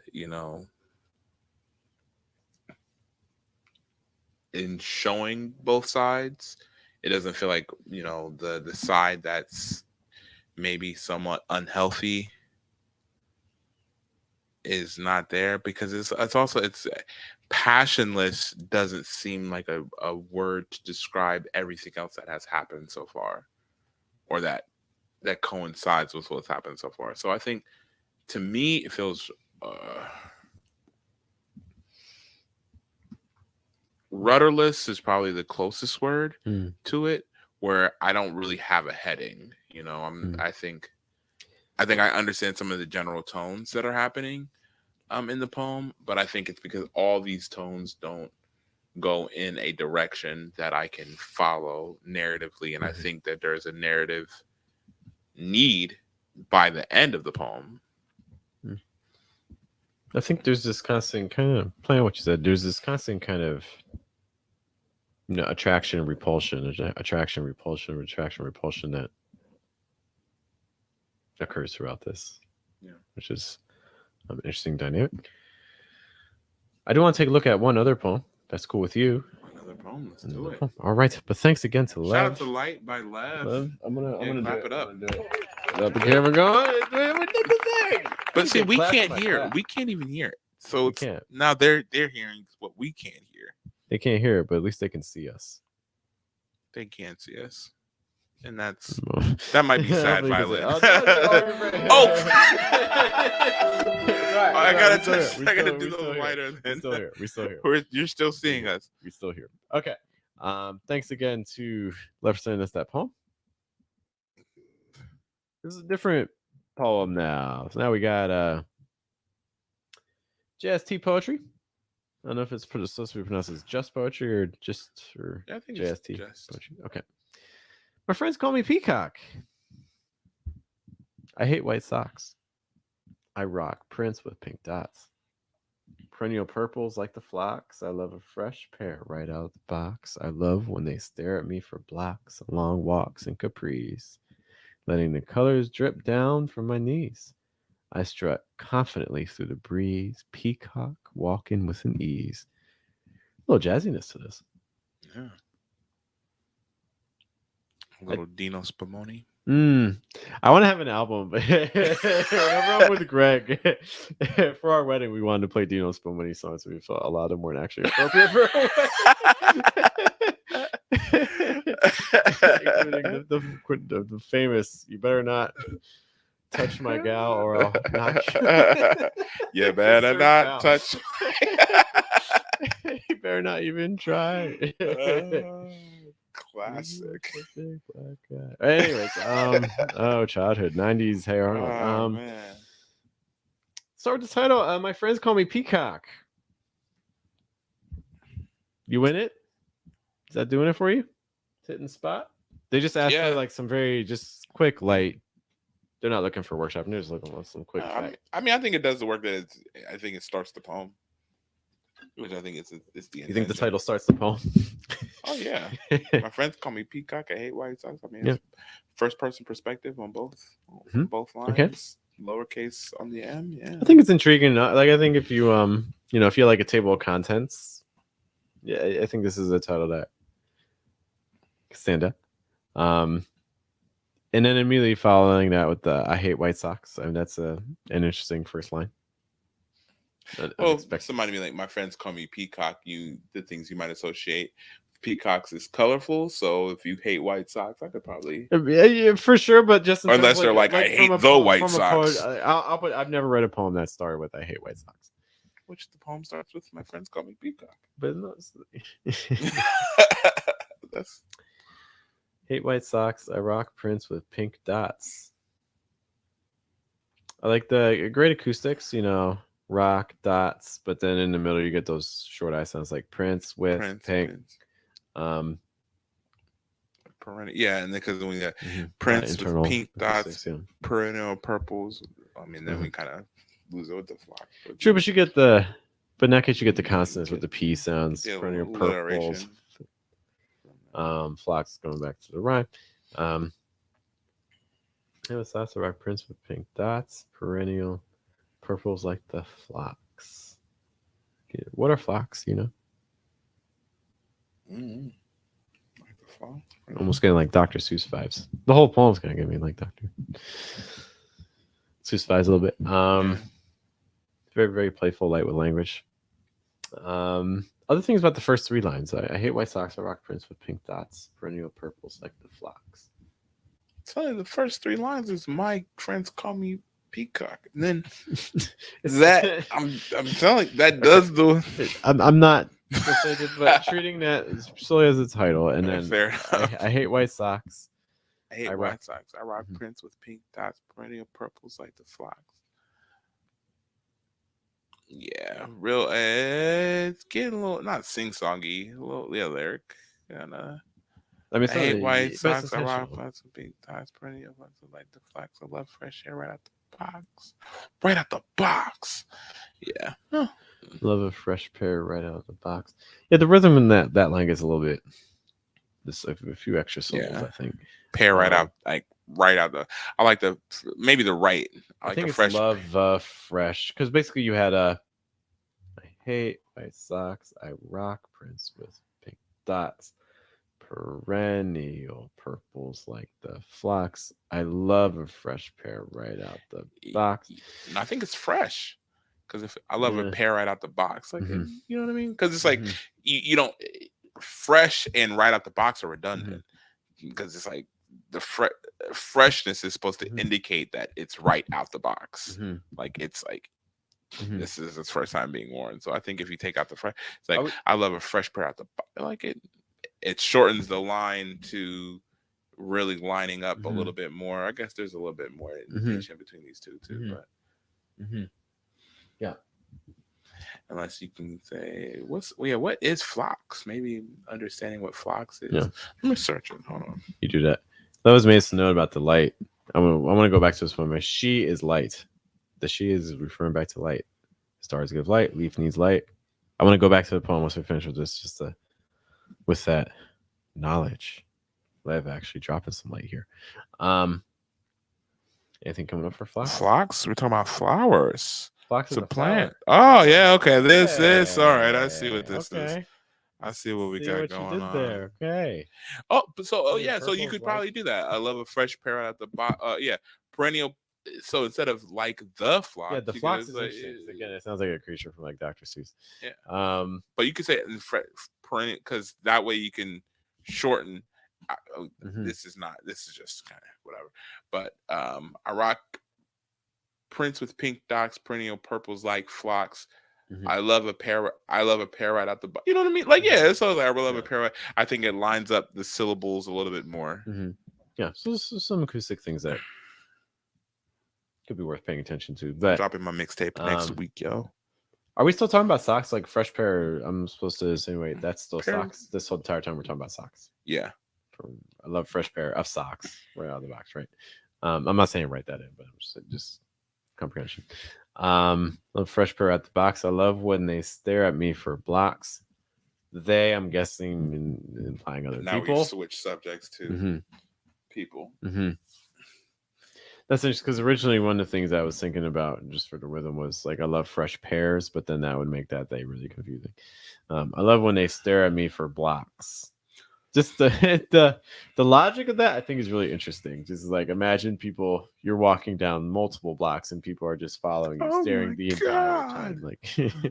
in showing both sides, it doesn't feel like, the side that's maybe somewhat unhealthy is not there, because it's passionless doesn't seem like a word to describe everything else that has happened so far, or that coincides with what's happened so far. So I think, to me, it feels rudderless is probably the closest word to it, where I don't really have a heading. I think I understand some of the general tones that are happening in the poem, but I think it's because all these tones don't go in a direction that I can follow narratively. And I Mhm. think that there's a narrative need by the end of the poem. I think there's this constant kind of playing what you said. There's this constant kind of attraction and repulsion, attraction, repulsion, attraction, repulsion that occurs throughout this, Yeah. which is an interesting dynamic. I do want to take a look at one other poem. That's cool with you. Another poem. Let's Another do it. poem. All right, but thanks again to Lev. Shout out to Light by Lev. Lev, I'm gonna clap do it up. I'm gonna do it. Up the camera going. We did the thing. But see, we Clap can't my hear. clap. We can't even hear it. So We it's, can't. now they're hearing what we can't hear. They can't hear it, but at least they can see us. They can't see us, and that's No. that might be sad, I don't Violet. think it's- Oh, Right, I gotta we're touch. still I here. gotta We're do still the here. lighter. We're Then still here. We're still here. You're still seeing us. We're still here. Okay. Thanks again to Lev for sending us that poem. This is a different poem now. So now we got JST poetry. I don't know if it's supposed to be pronounced as just poetry or Yeah, I think JST it's just. poetry. Okay. My friends call me Peacock. I hate white socks. I rock prints with pink dots. Perennial purples like the phlox. I love a fresh pair right out of the box. I love when they stare at me for blocks, long walks and capris, letting the colors drip down from my knees. I strut confidently through the breeze, peacock walking with an ease. A little jazziness to this. Yeah. A little Dino Spumoni. I want to have an album, but whenever I'm with Greg for our wedding, we wanted to play Dino Spumoni songs, so we felt a lot of them weren't actually appropriate for our wedding. Including the famous "You better not touch my gal or I'll knock you." You better Sir not Val. touch. You better not even try. Classic. Big black guy. Anyways, childhood 90s. Hey Arnold. Oh man. Start with the title. My friends call me Peacock. You win it? Is that doing it for you? Hitting the spot? They just asked Yeah. for like some very just quick light. They're not looking for workshop. They're just looking for some quick fact. I mean, I think it does the work that it's. I think it starts the poem, which I think it's the. You think the intention. title starts the poem? Oh yeah. My friends call me Peacock. I hate white socks. I mean, Yeah. it's first person perspective on both Mhm. both lines. Okay. Lowercase on the M. Yeah. I think it's intriguing. Like I think if you if you like a table of contents, yeah, I think this is a title that can stand up. And then immediately following that with the "I hate white socks." I mean, that's an interesting first line. Well, Unexpected. somebody be like, my friends call me Peacock. The things you might associate peacocks is colorful. So if you hate white socks, I could probably. Yeah, for sure, but just in Unless terms they're like, I hate from a the poem- White from a poet, Sox. I'll put. I've never read a poem that started with "I hate white socks," Which the poem starts with, my friends call me Peacock. but no, That's hate white socks. I rock prints with pink dots. I like the great acoustics, rock dots, but then in the middle you get those short I sounds like Prince with pink. Prince. Yeah, and then because when we got Mhm. Prince Internal with pink dots, acoustics, yeah. perennial purples. I mean, then we kind of lose it with the flock. True, but in that case you get the consonants with the P sounds, Yeah, perennial purples. alliteration. Flocks going back to the rhyme. It was also rock Prince with pink dots, perennial purples like the flocks. What are flocks? Mm-hmm. Like the flock. Almost getting like Dr. Seuss vibes. The whole poem's gonna give me like Dr. Seuss vibes a little bit. Very, very playful, light with language. Other things about the first three lines. I hate white socks, I rock Prince with pink dots, perennial purples like the flocks. Tell you the first three lines is my friends call me Peacock. And then that I'm telling you, that does the I'm not frustrated, but treating that solely as a title, and then fair enough. I hate white socks. I hate I white rock- socks. I rock Mhm. Prince with pink dots, perennial purples like the flocks. Yeah, real. It's getting a little not sing songy, a little lyric. And I mean, I it's not, hate white but it's socks. I rock intentional. flats with big ties, plenty of ones that like the flax. I love fresh air right out the box. Right out the box. Yeah. Huh. Love a fresh pair right out of the box. Yeah, the rhythm in that line gets a little bit. This a few extra syllables, Yeah. I think. Pair right out, like right out the. I like the maybe the right. I I like the think it's fresh. love fresh because basically you had I hate white socks. I rock prints with pink dots. Perennial purples like the phlox. I love a fresh pair right out the box. I think it's fresh because if I love a Yeah. pair right out the box, like Mm-hmm. you know what I mean? Because it's like Mm-hmm. you don't fresh and right out the box are Mm-hmm. redundant because it's like the freshness is supposed to Mm-hmm. indicate that it's right out the box. Mm-hmm. Like it's like Mm-hmm. this is its first time being worn. So I think if you take out the fresh, it's like We, I love a fresh pair out the box. Like it shortens the line to really lining up a mm-hmm. little bit more. I guess there's a little bit more Mm-hmm. indentation between these two too, Mm-hmm. but Mm-hmm. Yeah. unless you can say what is phlox? Maybe understanding what phlox is. Yeah. Let me search it. Hold on. You do that. That was made to note about the light. I want to go back to this one. She is light. The she is referring back to light. Stars give light. Leaf needs light. I want to go back to the poem once we finish with this, just with that knowledge. Lev actually dropping some light here. Anything coming up for phlox? Phlox? We're talking about flowers. Phlox It's is a a flower. plant. Oh yeah, okay. This all right. I see Okay. what this is. Okay. I see what we See got what you going did on. there. Okay. Yeah, so you could probably do that. I love a fresh pair at the bottom. Yeah, perennial. So instead of like the phlox, Yeah, the you phlox could is say, interesting. Again, it sounds like a creature from like Dr. Seuss. yeah. But you could say perennial because that way you can shorten. Mm-hmm. This is just kind of whatever. But I rock prints with pink dots, perennial purples like phlox. Mm-hmm. I love a pair right out the you know what I mean? Like yeah, so like, I love a pair right. I think it lines up the syllables a little bit more. Mm-hmm. Yeah, so some acoustic things that could be worth paying attention to. But dropping my mixtape next week, yo. Are we still talking about socks? Like fresh pair? I'm supposed to insinuate that's still socks. This whole entire time we're talking about socks. Yeah. I love fresh pair of socks right out of the box, right? I'm not saying write that in, but I'm just comprehension. Love fresh pair at the box. I love when they stare at me for blocks. They, I'm guessing, implying other now people. Now we've switched subjects to people. Mm-hmm. That's interesting because originally one of the things I was thinking about just for the rhythm was like I love fresh pairs, but then that would make that they really confusing. I love when they stare at me for blocks. Just the logic of that I think is really interesting. Just like imagine people you're walking down multiple blocks and people are just following you, staring the entire time. Like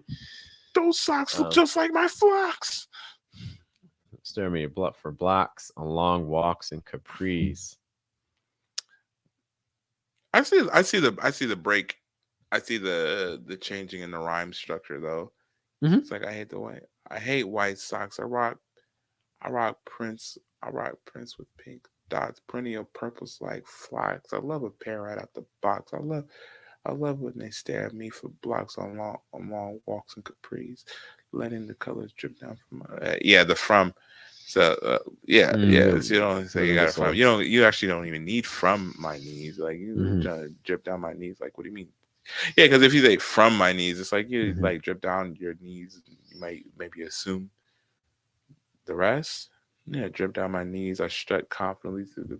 those socks look just like my phlox. Stare at me for blocks on long walks and capris. I see the break. I see the changing in the rhyme structure though. Mm-hmm. It's like I hate white socks. I rock prints with pink dots, plenty of purples like phlox. I love a pair right out the box. I love when they stare at me for blocks on long walks and capris, letting the colors drip down from my the from. So yeah. So you don't say you got it from. You actually don't even need from my knees. Like you drip down my knees. Like what do you mean? Yeah, because if you say from my knees, it's like you like drip down your knees. You might maybe assume the rest. Yeah, drip down my knees. I strut confidently through the.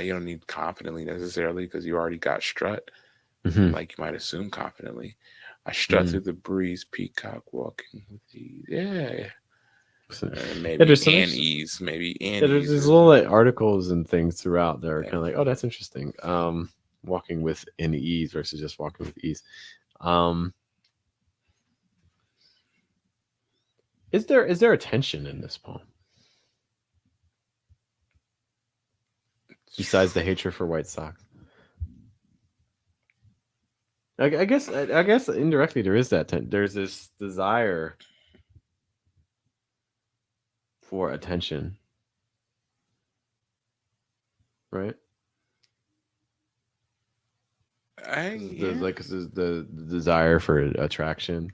You don't need confidently necessarily because you already got strut. Like you might assume confidently. I strut through the breeze, peacock walking with ease. Yeah. Maybe ease. There's these little like, articles and things throughout that are kind of like, oh, that's interesting. Walking with an ease versus just walking with ease. Is there a tension in this poem? Besides the hatred for white socks. I guess indirectly there is that there's this desire for attention, right? Yeah. This is the desire for attraction,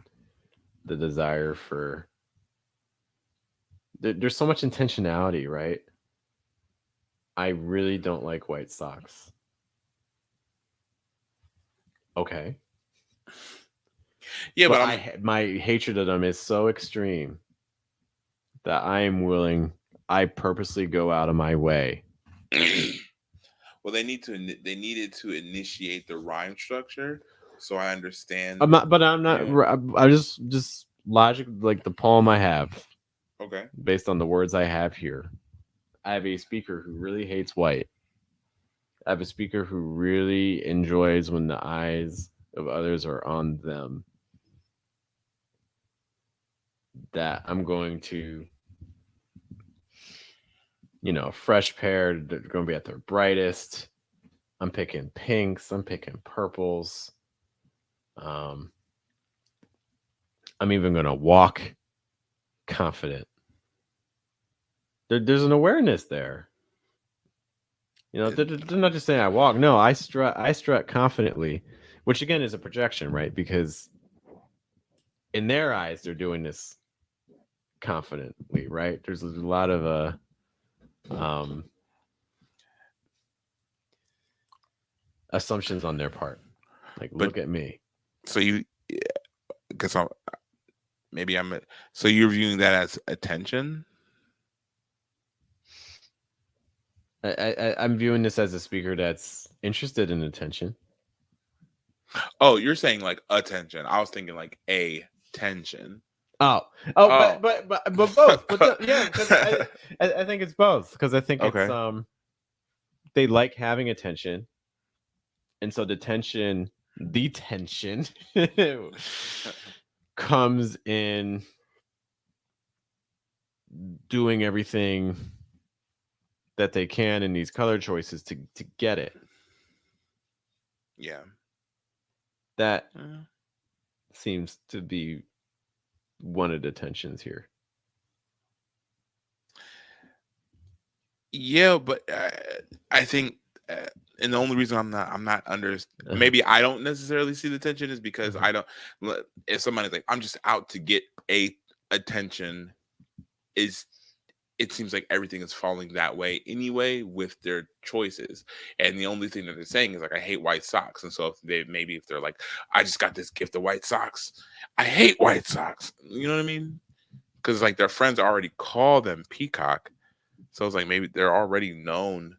the desire for there's so much intentionality, right? I really don't like white socks. Okay. Yeah, But but I'm. my hatred of them is so extreme that I am willing, I purposely go out of my way. Well, they needed to initiate the rhyme structure, so I understand. I'm not, but I'm not. Yeah. I just logic like the poem I have Okay. based on the words I have here. I have a speaker who really hates white. I have a speaker who really enjoys when the eyes of others are on them. That I'm going to, fresh pair. They're going to be at their brightest. I'm picking pinks. I'm picking purples. Um, I'm even going to walk confident. There's an awareness there. They're not just saying I walk. No, I strut confidently, which again is a projection, right? Because in their eyes, they're doing this confidently, right? There's a lot of um, assumptions on their part. Like, But look at me. so you, because maybe I'm. So you're viewing that as attention. I'm viewing this as a speaker that's interested in attention. Oh, you're saying like attention. I was thinking like a tension. Oh, Oh. but both. But yeah, because I think it's both. Because I think it's Okay. they like having attention, and so the tension comes in doing everything that they can in these color choices to get it. Yeah. That seems to be one of the tensions here. Yeah, but I think, and the only reason I'm not maybe I don't necessarily see the tension is because I don't. If somebody's like, I'm just out to get attention, is it seems like everything is falling that way anyway with their choices, and the only thing that they're saying is like, I hate white socks, and so if they're like, I just got this gift of white socks, I hate white socks, you know what I mean? Because like their friends already call them peacock. So it's like maybe they're already known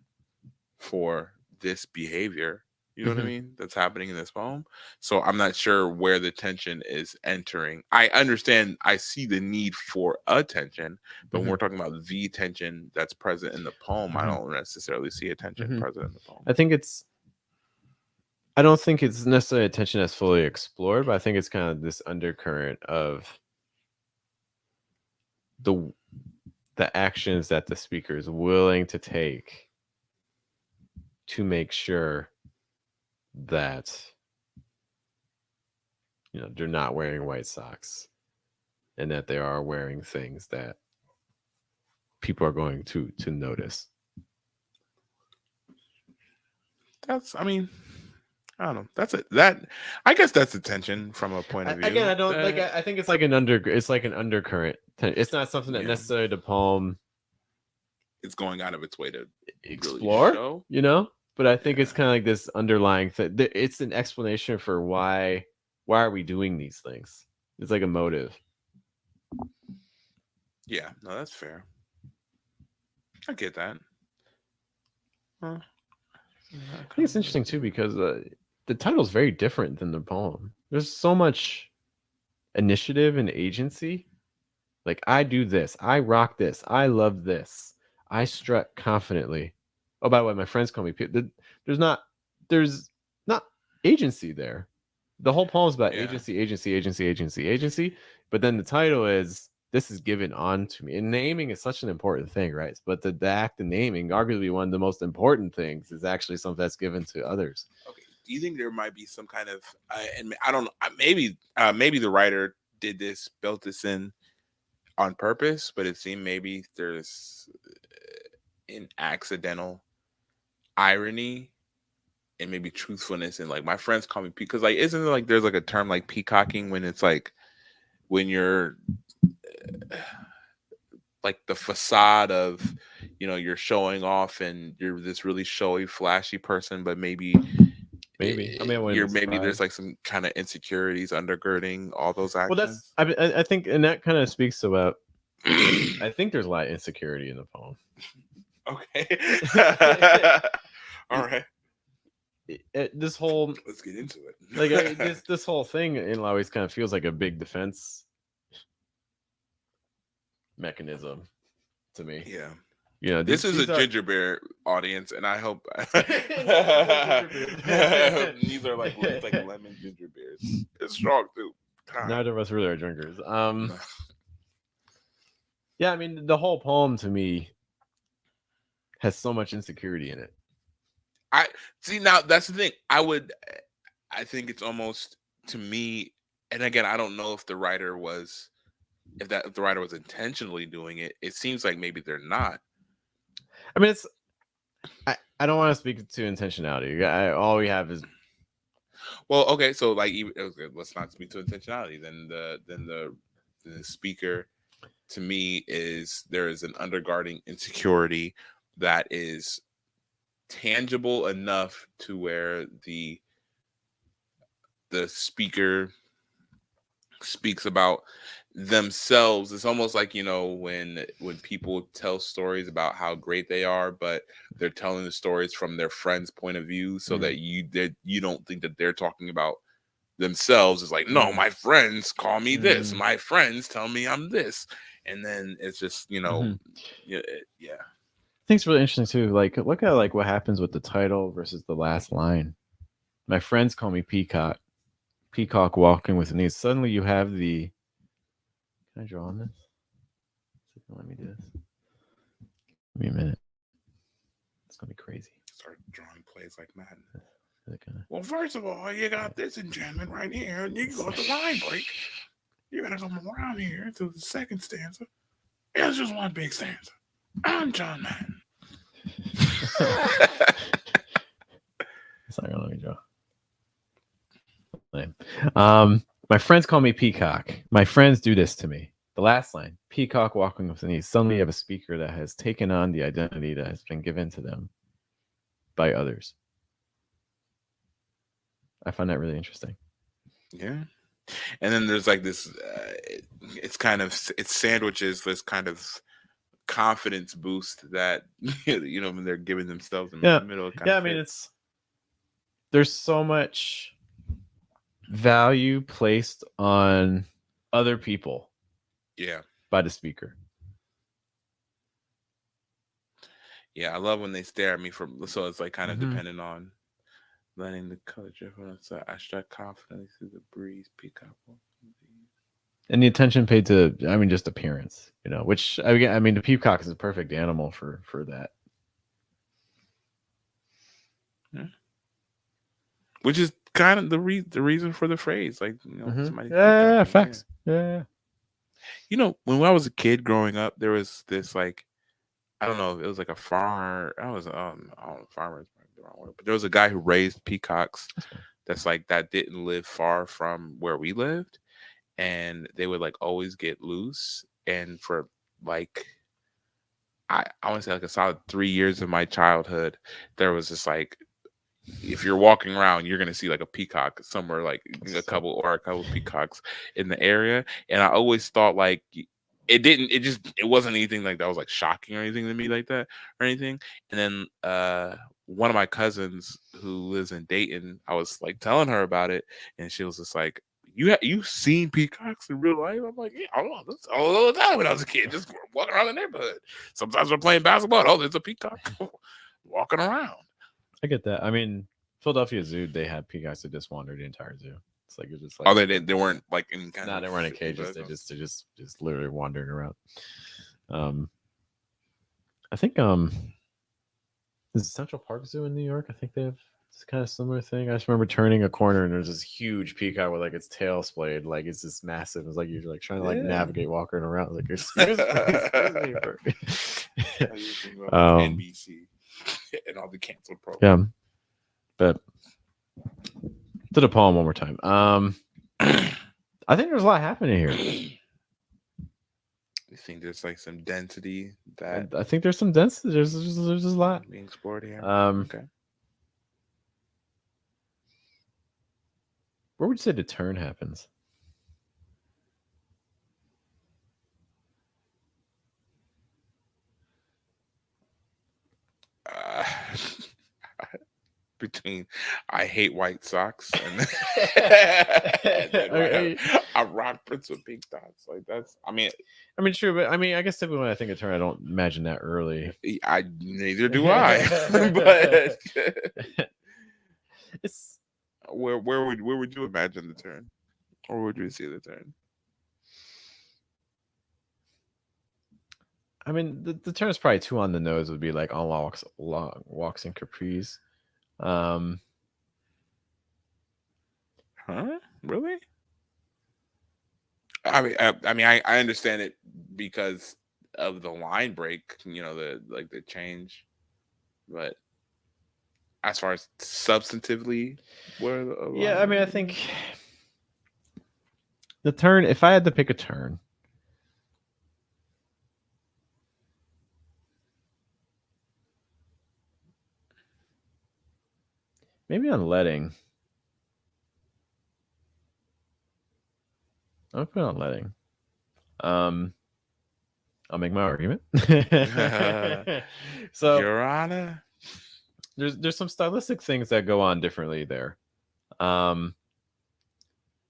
for this behavior. You know what I mean? That's happening in this poem. So I'm not sure where the tension is entering. I understand, I see the need for attention, but when we're talking about the tension that's present in the poem, I don't necessarily see attention present in the poem. I don't think it's necessarily attention that's fully explored, but I think it's kind of this undercurrent of the actions that the speaker is willing to take to make sure that they're not wearing white socks and that they are wearing things that people are going to notice. I mean, I don't know. That's it. I guess that's attention from a point of view. Again, I don't like. I think it's like an undercurrent. It's not something that necessarily the poem it's going out of its way to explore, really show. But I think it's kind of like this underlying thing. It's an explanation for why are we doing these things. It's like a motive. Yeah, no, that's fair. I get that. I think it's interesting too because the title is very different than the poem. There's so much initiative and agency. Like, I do this, I rock this, I love this, I strut confidently. Oh, by the way, my friends call me. There's not agency there. The whole poem is about agency. But then the title is "This is given on to me," and naming is such an important thing, right? But the act of naming, arguably one of the most important things, is actually something that's given to others. Okay. Do you think there might be some kind of, and I don't know, maybe the writer built this in on purpose, but it seemed maybe there's an accidental irony and maybe truthfulness, and like my friends call me because like isn't it like there's like a term like peacocking when it's like when you're like the facade of you're showing off and you're this really showy flashy person, but maybe I mean, I wouldn't you're be maybe there's surprised. like some kind of insecurities undergirding all those Well, actions. I think, and that kind of speaks about. I think there's a lot of insecurity in the poem. Okay. All right. This whole Let's get into it. like this whole thing in always kind of feels like a big defense mechanism to me. Yeah. This is a ginger beer audience, and I hope these are like lemon ginger beers. It's strong too. Neither of us really are drinkers. Yeah, I mean the whole poem to me has so much insecurity in it. I see now that's the thing. I think it's almost to me, and again, I don't know if the writer was intentionally doing it. It seems like maybe they're not. I mean, I don't want to speak to intentionality. All we have is okay. So like, let's not speak to intentionality. Then the speaker, to me, there is an undergirding insecurity that is tangible enough to where the speaker speaks about themselves. It's almost like when people tell stories about how great they are, but they're telling the stories from their friend's point of view, so that you don't think that they're talking about themselves. It's like, no, my friends call me this, my friends tell me I'm this, and then it's just yeah. I think it's really interesting too. Like, look at like what happens with the title versus the last line. My friends call me Peacock. Peacock walking with knees. Suddenly you have the. Can I draw on this? Let me do this. Give me a minute. It's gonna be crazy. Start drawing plays like Madden. Well, first of all, you got this enchantment right here, and you can go to the line break. You gotta come around here to the second stanza. It's just one big stanza. I'm John Madden. It's not gonna let me draw. My friends call me Peacock. My friends do this to me. The last line, Peacock walking with the knees. Suddenly you have a speaker that has taken on the identity that has been given to them by others. I find that really interesting. Yeah. And then there's like this, it sandwiches this kind of confidence boost that, when they're giving themselves in the middle. I mean, there's so much value placed on other people by the speaker. I love when they stare at me so it's like kind of dependent on letting the color drift on the I strut confidently through the breeze, peacock, and the attention paid to just appearance, which the peacock is a perfect animal for that. Which is kind of the reason for the phrase, like facts. Yeah. When I was a kid growing up, there was this like, I don't know, it was like a farmer. I don't know, farmer is the wrong word, but there was a guy who raised peacocks. That didn't live far from where we lived, and they would like always get loose. And for like, I want to say like a solid 3 years of my childhood, there was just like, if you're walking around, you're gonna see like a peacock somewhere, like a couple peacocks in the area. And I always thought like it wasn't anything like that was like shocking or anything to me like that or anything. And then one of my cousins who lives in Dayton, I was like telling her about it, and she was just like, "You've seen peacocks in real life?" I'm like, "Yeah, I don't know. That's all the time when I was a kid, just walking around the neighborhood. Sometimes we're playing basketball. Oh, there's a peacock walking around." I get that. I mean, Philadelphia Zoo, they had peacocks that just wandered the entire zoo. It's like you're just like, they weren't like in kind of. No, they weren't in cages. They just literally wandered around. I think is Central Park Zoo in New York? I think they have this kind of similar thing. I just remember turning a corner and there's this huge peacock with like its tail splayed, like it's this massive. It's like you're like trying to like navigate walking around. Like excuse me. NBC and all the canceled programs. Yeah. But to the poem one more time. I think there's a lot happening here. You think there's like some density that I think there's some density. There's a lot being explored here? Okay. Where would you say the turn happens? Between I hate white socks and, and I rock Prince with pink dots. Like that's I mean true, but I guess typically when I think of turn, I don't imagine that early. I neither do I. But it's where would you imagine the turn? Or where would you see the turn? I mean, the term is probably too on the nose. Would be like on long walks and capris. Huh? Really? I understand it because of the line break. You know, the change, but as far as substantively, yeah, I think the turn. If I had to pick a turn. Maybe on letting. I'll put on letting. I'll make my argument. So, Your Honor, there's some stylistic things that go on differently there.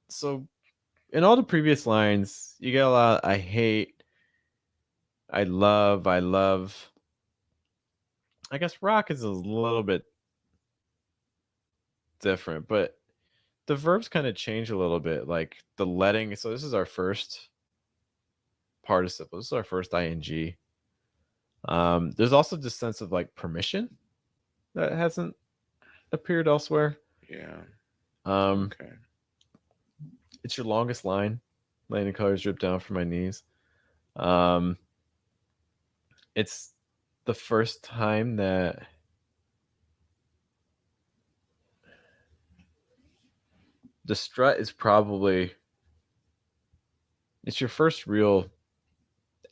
So in all the previous lines, you get a lot. I hate. I love. I guess rock is a little bit different, but the verbs kind of change a little bit. Like the letting. So this is our first participle. This is our first ing. There's also this sense of like permission that hasn't appeared elsewhere. Yeah. Okay. It's your longest line. Landing colors drip down from my knees. It's the first time that the strut is probably it's your first real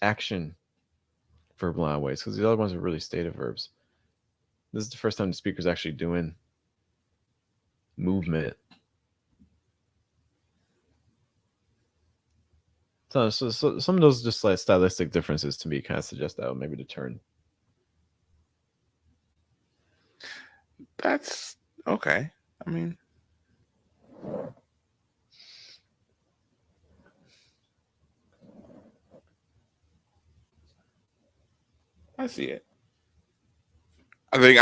action verb line ways because the other ones are really stative verbs. This is the first time the speaker's actually doing movement. So some of those just like stylistic differences to me kind of suggest that maybe the turn. That's okay. I mean, I see it. I think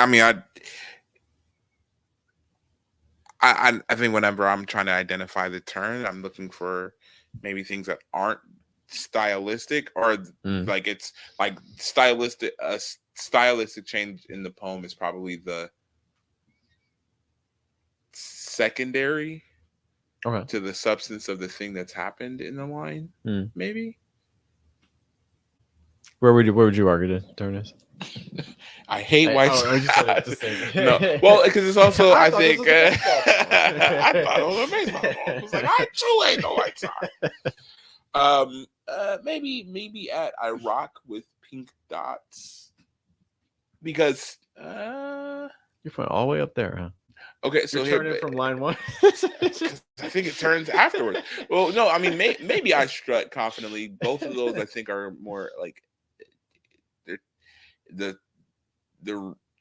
whenever I'm trying to identify the turn, I'm looking for maybe things that aren't stylistic or like it's like stylistic. A stylistic change in the poem is probably the secondary to the substance of the thing that's happened in the line. Maybe. Where would you argue the turn is? I hate white socks. No, well, because it's also I think I thought it was a baseball ball. I was like, I too hate the white socks. Maybe at I rock with pink dots because you're putting all the way up there, huh? Okay, so you're turning from line one. I think it turns afterwards. Well, no, I mean maybe I strut confidently. Both of those I think are more like the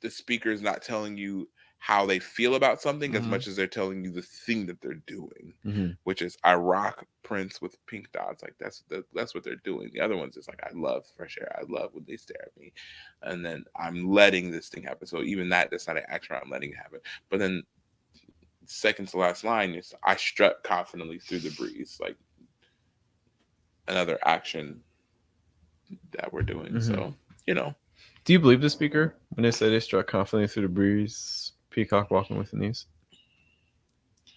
speaker is not telling you how they feel about something as much as they're telling you the thing that they're doing, which is I rock Prince with pink dots. Like that's what they're doing. The other one's just like I love fresh air. I love when they stare at me, and then I'm letting this thing happen. So even that's not an action. I'm letting it happen. But then second to last line is I strut confidently through the breeze. Like another action that we're doing. So Do you believe the speaker when they say they strut confidently through the breeze, peacock walking with the knees?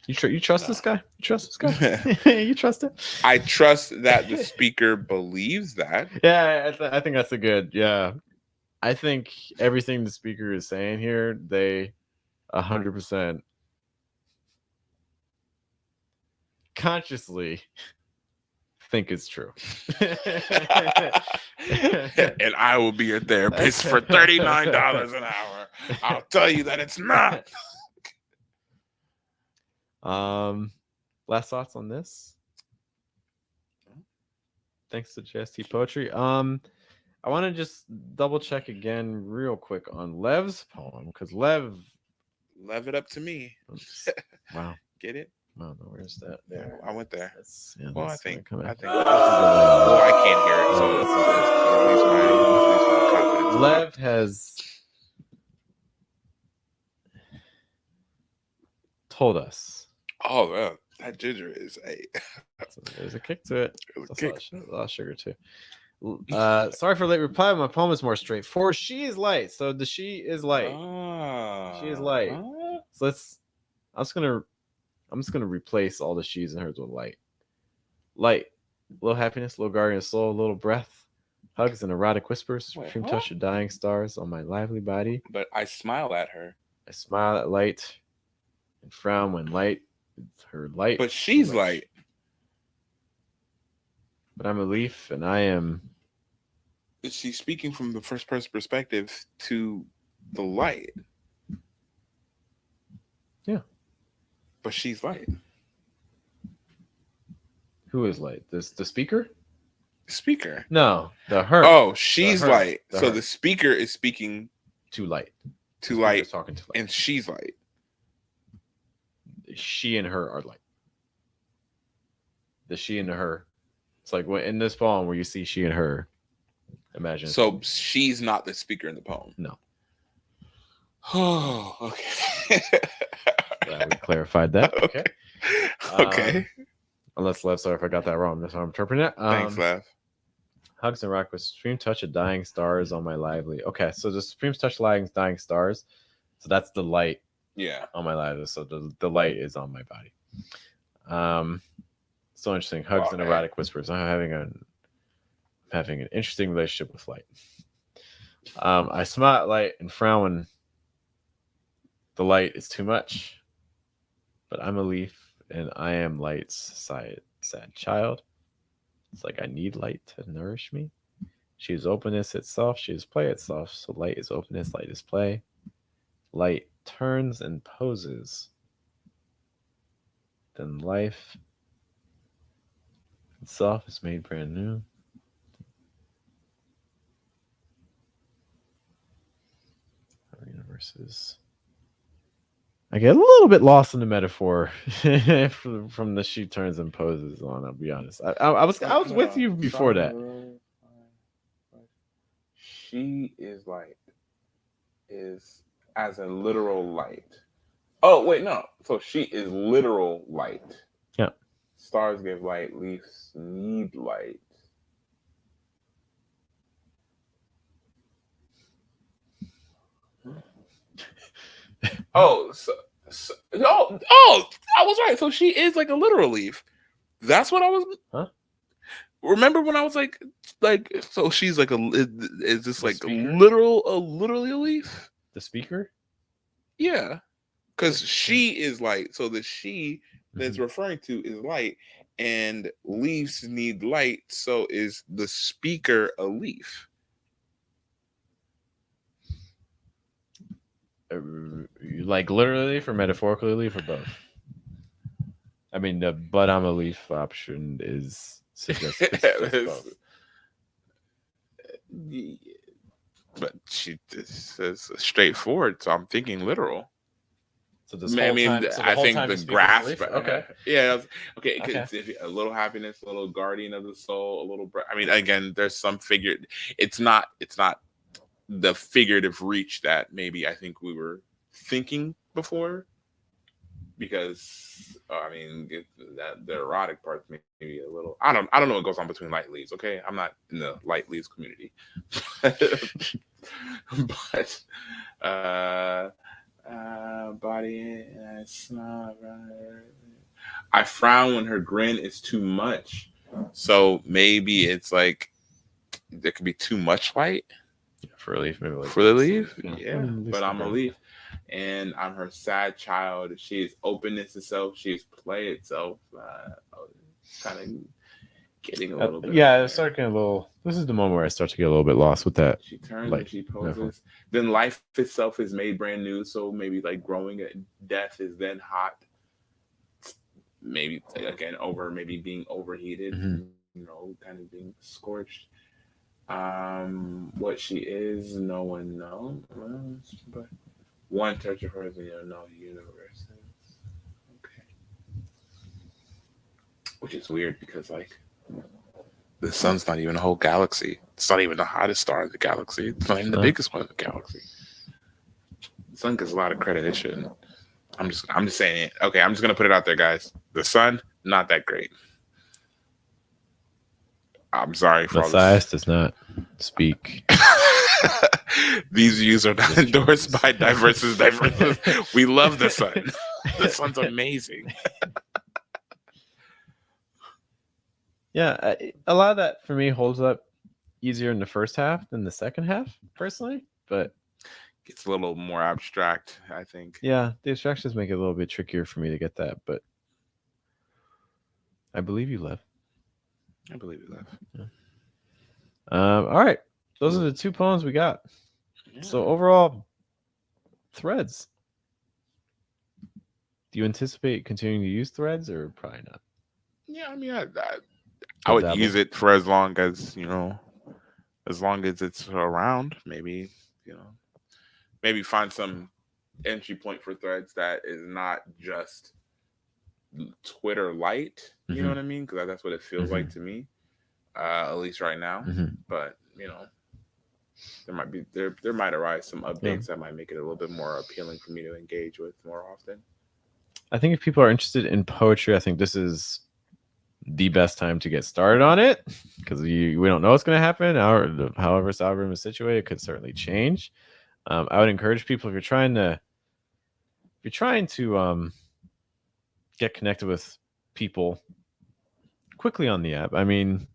You trust this guy? You trust this guy? You trust him? I trust that the speaker believes that. Yeah, I think that's a good. Yeah, I think everything the speaker is saying here, they 100% consciously think it's true. And I will be your therapist for $39 an hour. I'll tell you that it's not. Last thoughts on this? Thanks to JST Poetry. I want to just double check again real quick on Lev's poem, because Lev it up to me. Wow. Get it? Wow, no, where's that? There. I went there. Yeah, well, I think. Well, I can't hear it. So it's my confidence. Lev has told us. Oh, man. That ginger is There's a kick to it. There's a kick. A lot of sugar too. Sorry for late reply. My poem is more straightforward. She is light. So the she is light. She is light. So I'm just gonna replace all the she's and hers with light. Light, little happiness, little guardian soul, little breath, hugs and erotic whispers, perfume touch of dying stars on my lively body. But I smile at her. I smile at light and frown when light is her light. But she's light. But I'm a leaf and I am. She's speaking from the first person perspective to the light. Yeah. But she's light. Who is light? The speaker? Speaker. No, the her. Oh, she's light. So her. the speaker is speaking to light. To light. Talking to light. And she's light. She and her are light. The she and the her. It's like in this poem where you see she and her. Imagine. So she's not the speaker in the poem. No. Oh, okay. Glad we clarified that. Okay. Okay. Unless Lev, sorry if I got that wrong. That's how I'm interpreting it. Thanks, Lev. Hugs and rock with supreme touch of dying stars on my lively. Okay, so the supreme touch of dying stars. So that's the light. Yeah. On my lively. So the light is on my body. So interesting. Hugs and erotic whispers. I'm having an interesting relationship with light. I smile at light and frown when the light is too much. But I'm a leaf and I am light's sad child. It's like I need light to nourish me. She is openness itself. She is play itself. So light is openness. Light is play. Light turns and poses. Then life itself is made brand new. Our universes. I get a little bit lost in the metaphor from the she turns and poses on. I'll be honest. I was with you before that. She is light. Is as a literal light. Oh wait, no. So she is literal light. Yeah. Stars give light. Leaves need light. Oh, I was right. So she is like a literal leaf. That's what I was. Huh? Remember when I was like, so she's like is this like speaker? literally a leaf? The speaker? Yeah, because she is light. So the she that's referring to is light, and leaves need light. So is the speaker a leaf? Like literally leaf or metaphorically leaf or both? I mean, the but I'm a leaf option is suggested. But she says straightforward, so I'm thinking literal. So this whole time, I think the grasp. Okay. Yeah. Okay. Okay. A little happiness, a little guardian of the soul, a little. I mean, again, there's some figure. It's not the figurative reach that maybe I think we were thinking before, because I mean that the erotic parts maybe a little. I don't know what goes on between light leaves. Okay, I'm not in the light leaves community, but body. I frown when her grin is too much. So maybe it's like there could be too much light. For a leaf, maybe like for the leaf, yeah. yeah. But I'm a leaf, and I'm her sad child. She is openness itself. She is play itself. Kind of getting a little bit. Yeah, I start getting a little. This is the moment where I start to get a little bit lost with that. She turns like, and she poses. Then life itself is made brand new. So maybe like growing at death is then hot. Maybe again over maybe being overheated. Mhm. You know, kind of being scorched. What she is, no one knows. But one touch of hers, and you'll know the universe is. Okay. Which is weird because like the sun's not even a whole galaxy. It's not even the hottest star in the galaxy. It's not even the biggest one in the galaxy. The sun gets a lot of credit. It shouldn't. I'm just saying it. Okay, I'm just gonna put it out there, guys. The sun, not that great. I'm sorry for Matthias does not speak. These views are not endorsed by Diversus. We love the sun. The sun's amazing. Yeah, a lot of that for me holds up easier in the first half than the second half, personally. But it's a little more abstract, I think. Yeah, the abstractions make it a little bit trickier for me to get that. But I believe you, Lev. I believe you, Lev. Yeah. All right, those are the 2 poems we got. Yeah. So overall, Threads. Do you anticipate continuing to use Threads, or probably not? Yeah, I mean, I would use it for as long as it's around. Maybe maybe find some entry point for Threads that is not just Twitter light. You know what I mean? Because that's what it feels like to me, at least right now. But there might arise some updates that might make it a little bit more appealing for me to engage with more often. I think if people are interested in poetry, I think this is the best time to get started on it, because we don't know what's going to happen. However this algorithm is situated, it could certainly change. I would encourage people, if you're trying to get connected with people quickly on the app. I mean,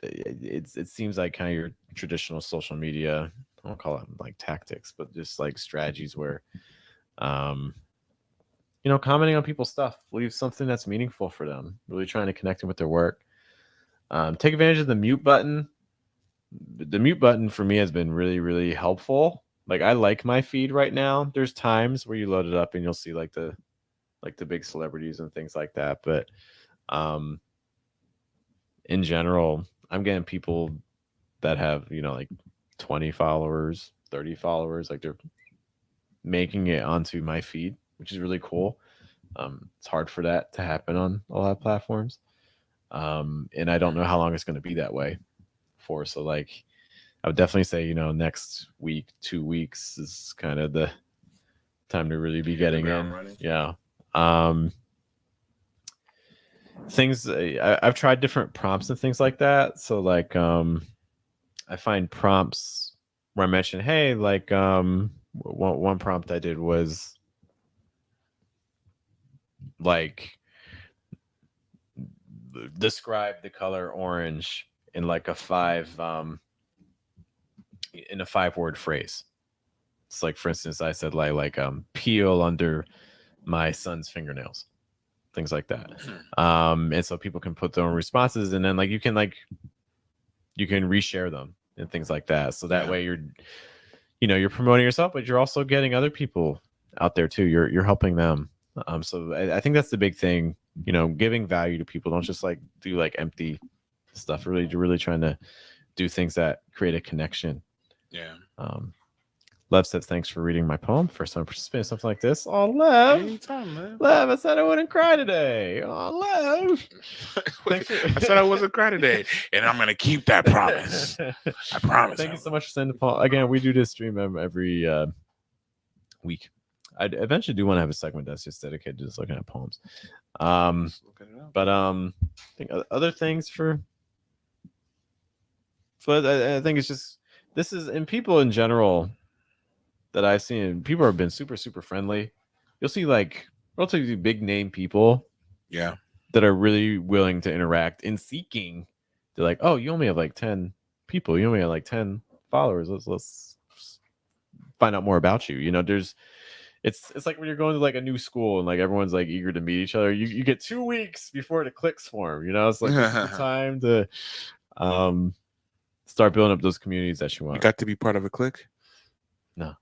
it seems like kind of your traditional social media, I don't call it like tactics, but just like strategies where commenting on people's stuff, leave something that's meaningful for them, really trying to connect them with their work. Take advantage of the mute button. The mute button for me has been really, really helpful. Like, I like my feed right now. There's times where you load it up and you'll see like the big celebrities and things like that. But in general, I'm getting people that have, like 20 followers, 30 followers, like they're making it onto my feed, which is really cool. It's hard for that to happen on a lot of platforms. And I don't know how long it's going to be that way for. So like, I would definitely say, next week, 2 weeks is kind of the time to really be getting in. Running. Yeah. Things I've tried different prompts and things like that. So like, I find prompts where I mention, hey, like, one prompt I did was like, describe the color orange in like a 5-word phrase. It's like, for instance, I said like peel under my son's fingernails, things like that. And so people can put their own responses, and then like you can reshare them and things like that. So that way you're promoting yourself, but you're also getting other people out there too. You're helping them. So I think that's the big thing, giving value to people. Don't just like do like empty stuff. Really trying to do things that create a connection. Yeah. Lev said, thanks for reading my poem. First time participating in something like this. Oh, Lev. Anytime, man. Lev, I said I wouldn't cry today. Oh, Lev. I said I wasn't cry today, and I'm going to keep that promise. I promise. Thank you so much for sending the poem. Again, we do this stream every week. I eventually do want to have a segment that's just dedicated to just looking at poems. But I think other things I think it's just, this is, and people in general that I've seen, people have been super, super friendly. You'll see like relatively big name people, that are really willing to interact and seeking. They're like, oh, you only have like 10 people, you only have like 10 followers. Let's find out more about you. There's, it's like when you're going to like a new school and like everyone's like eager to meet each other. You get 2 weeks before the cliques form. It's like this is the time to start building up those communities that you want. You got to be part of a clique? No.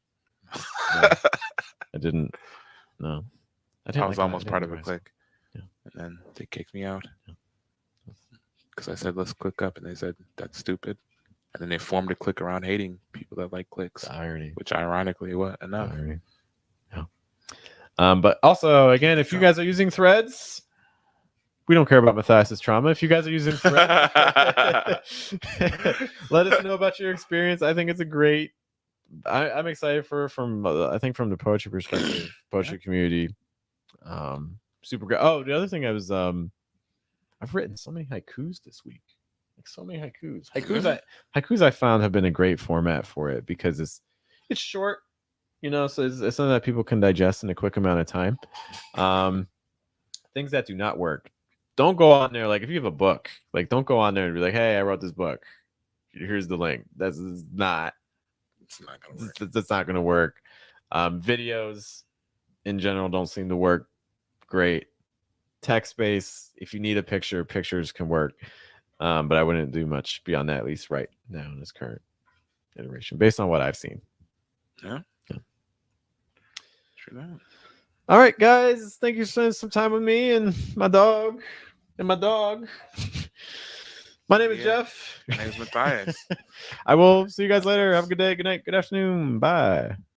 I didn't. No, I was almost part of a clique, yeah. And then they kicked me out because I said let's click up, and they said that's stupid. And then they formed a clique around hating people that like cliques. The irony. Which ironically, what enough. Yeah. But also, again, if you guys are using Threads, we don't care about Matthias's trauma. If you guys are using Threads, let us know about your experience. I think it's a great. I'm excited from the poetry perspective, poetry community. Super great. Oh, the other thing I've written so many haikus this week. Like so many haikus. Haikus I found have been a great format for it because it's short, so it's something that people can digest in a quick amount of time. Things that do not work. Don't go on there like if you have a book, like don't go on there and be like, hey, I wrote this book. Here's the link. That's not. It's not gonna work. That's not gonna work. Videos in general don't seem to work great. Text-based, if you need a picture, pictures can work. But I wouldn't do much beyond that, at least right now in this current iteration, based on what I've seen. Yeah. True that. All right, guys. Thank you for spending some time with me and my dog. My name is Jeff. My name is Matthias. I will see you guys later. Have a good day, good night, good afternoon. Bye.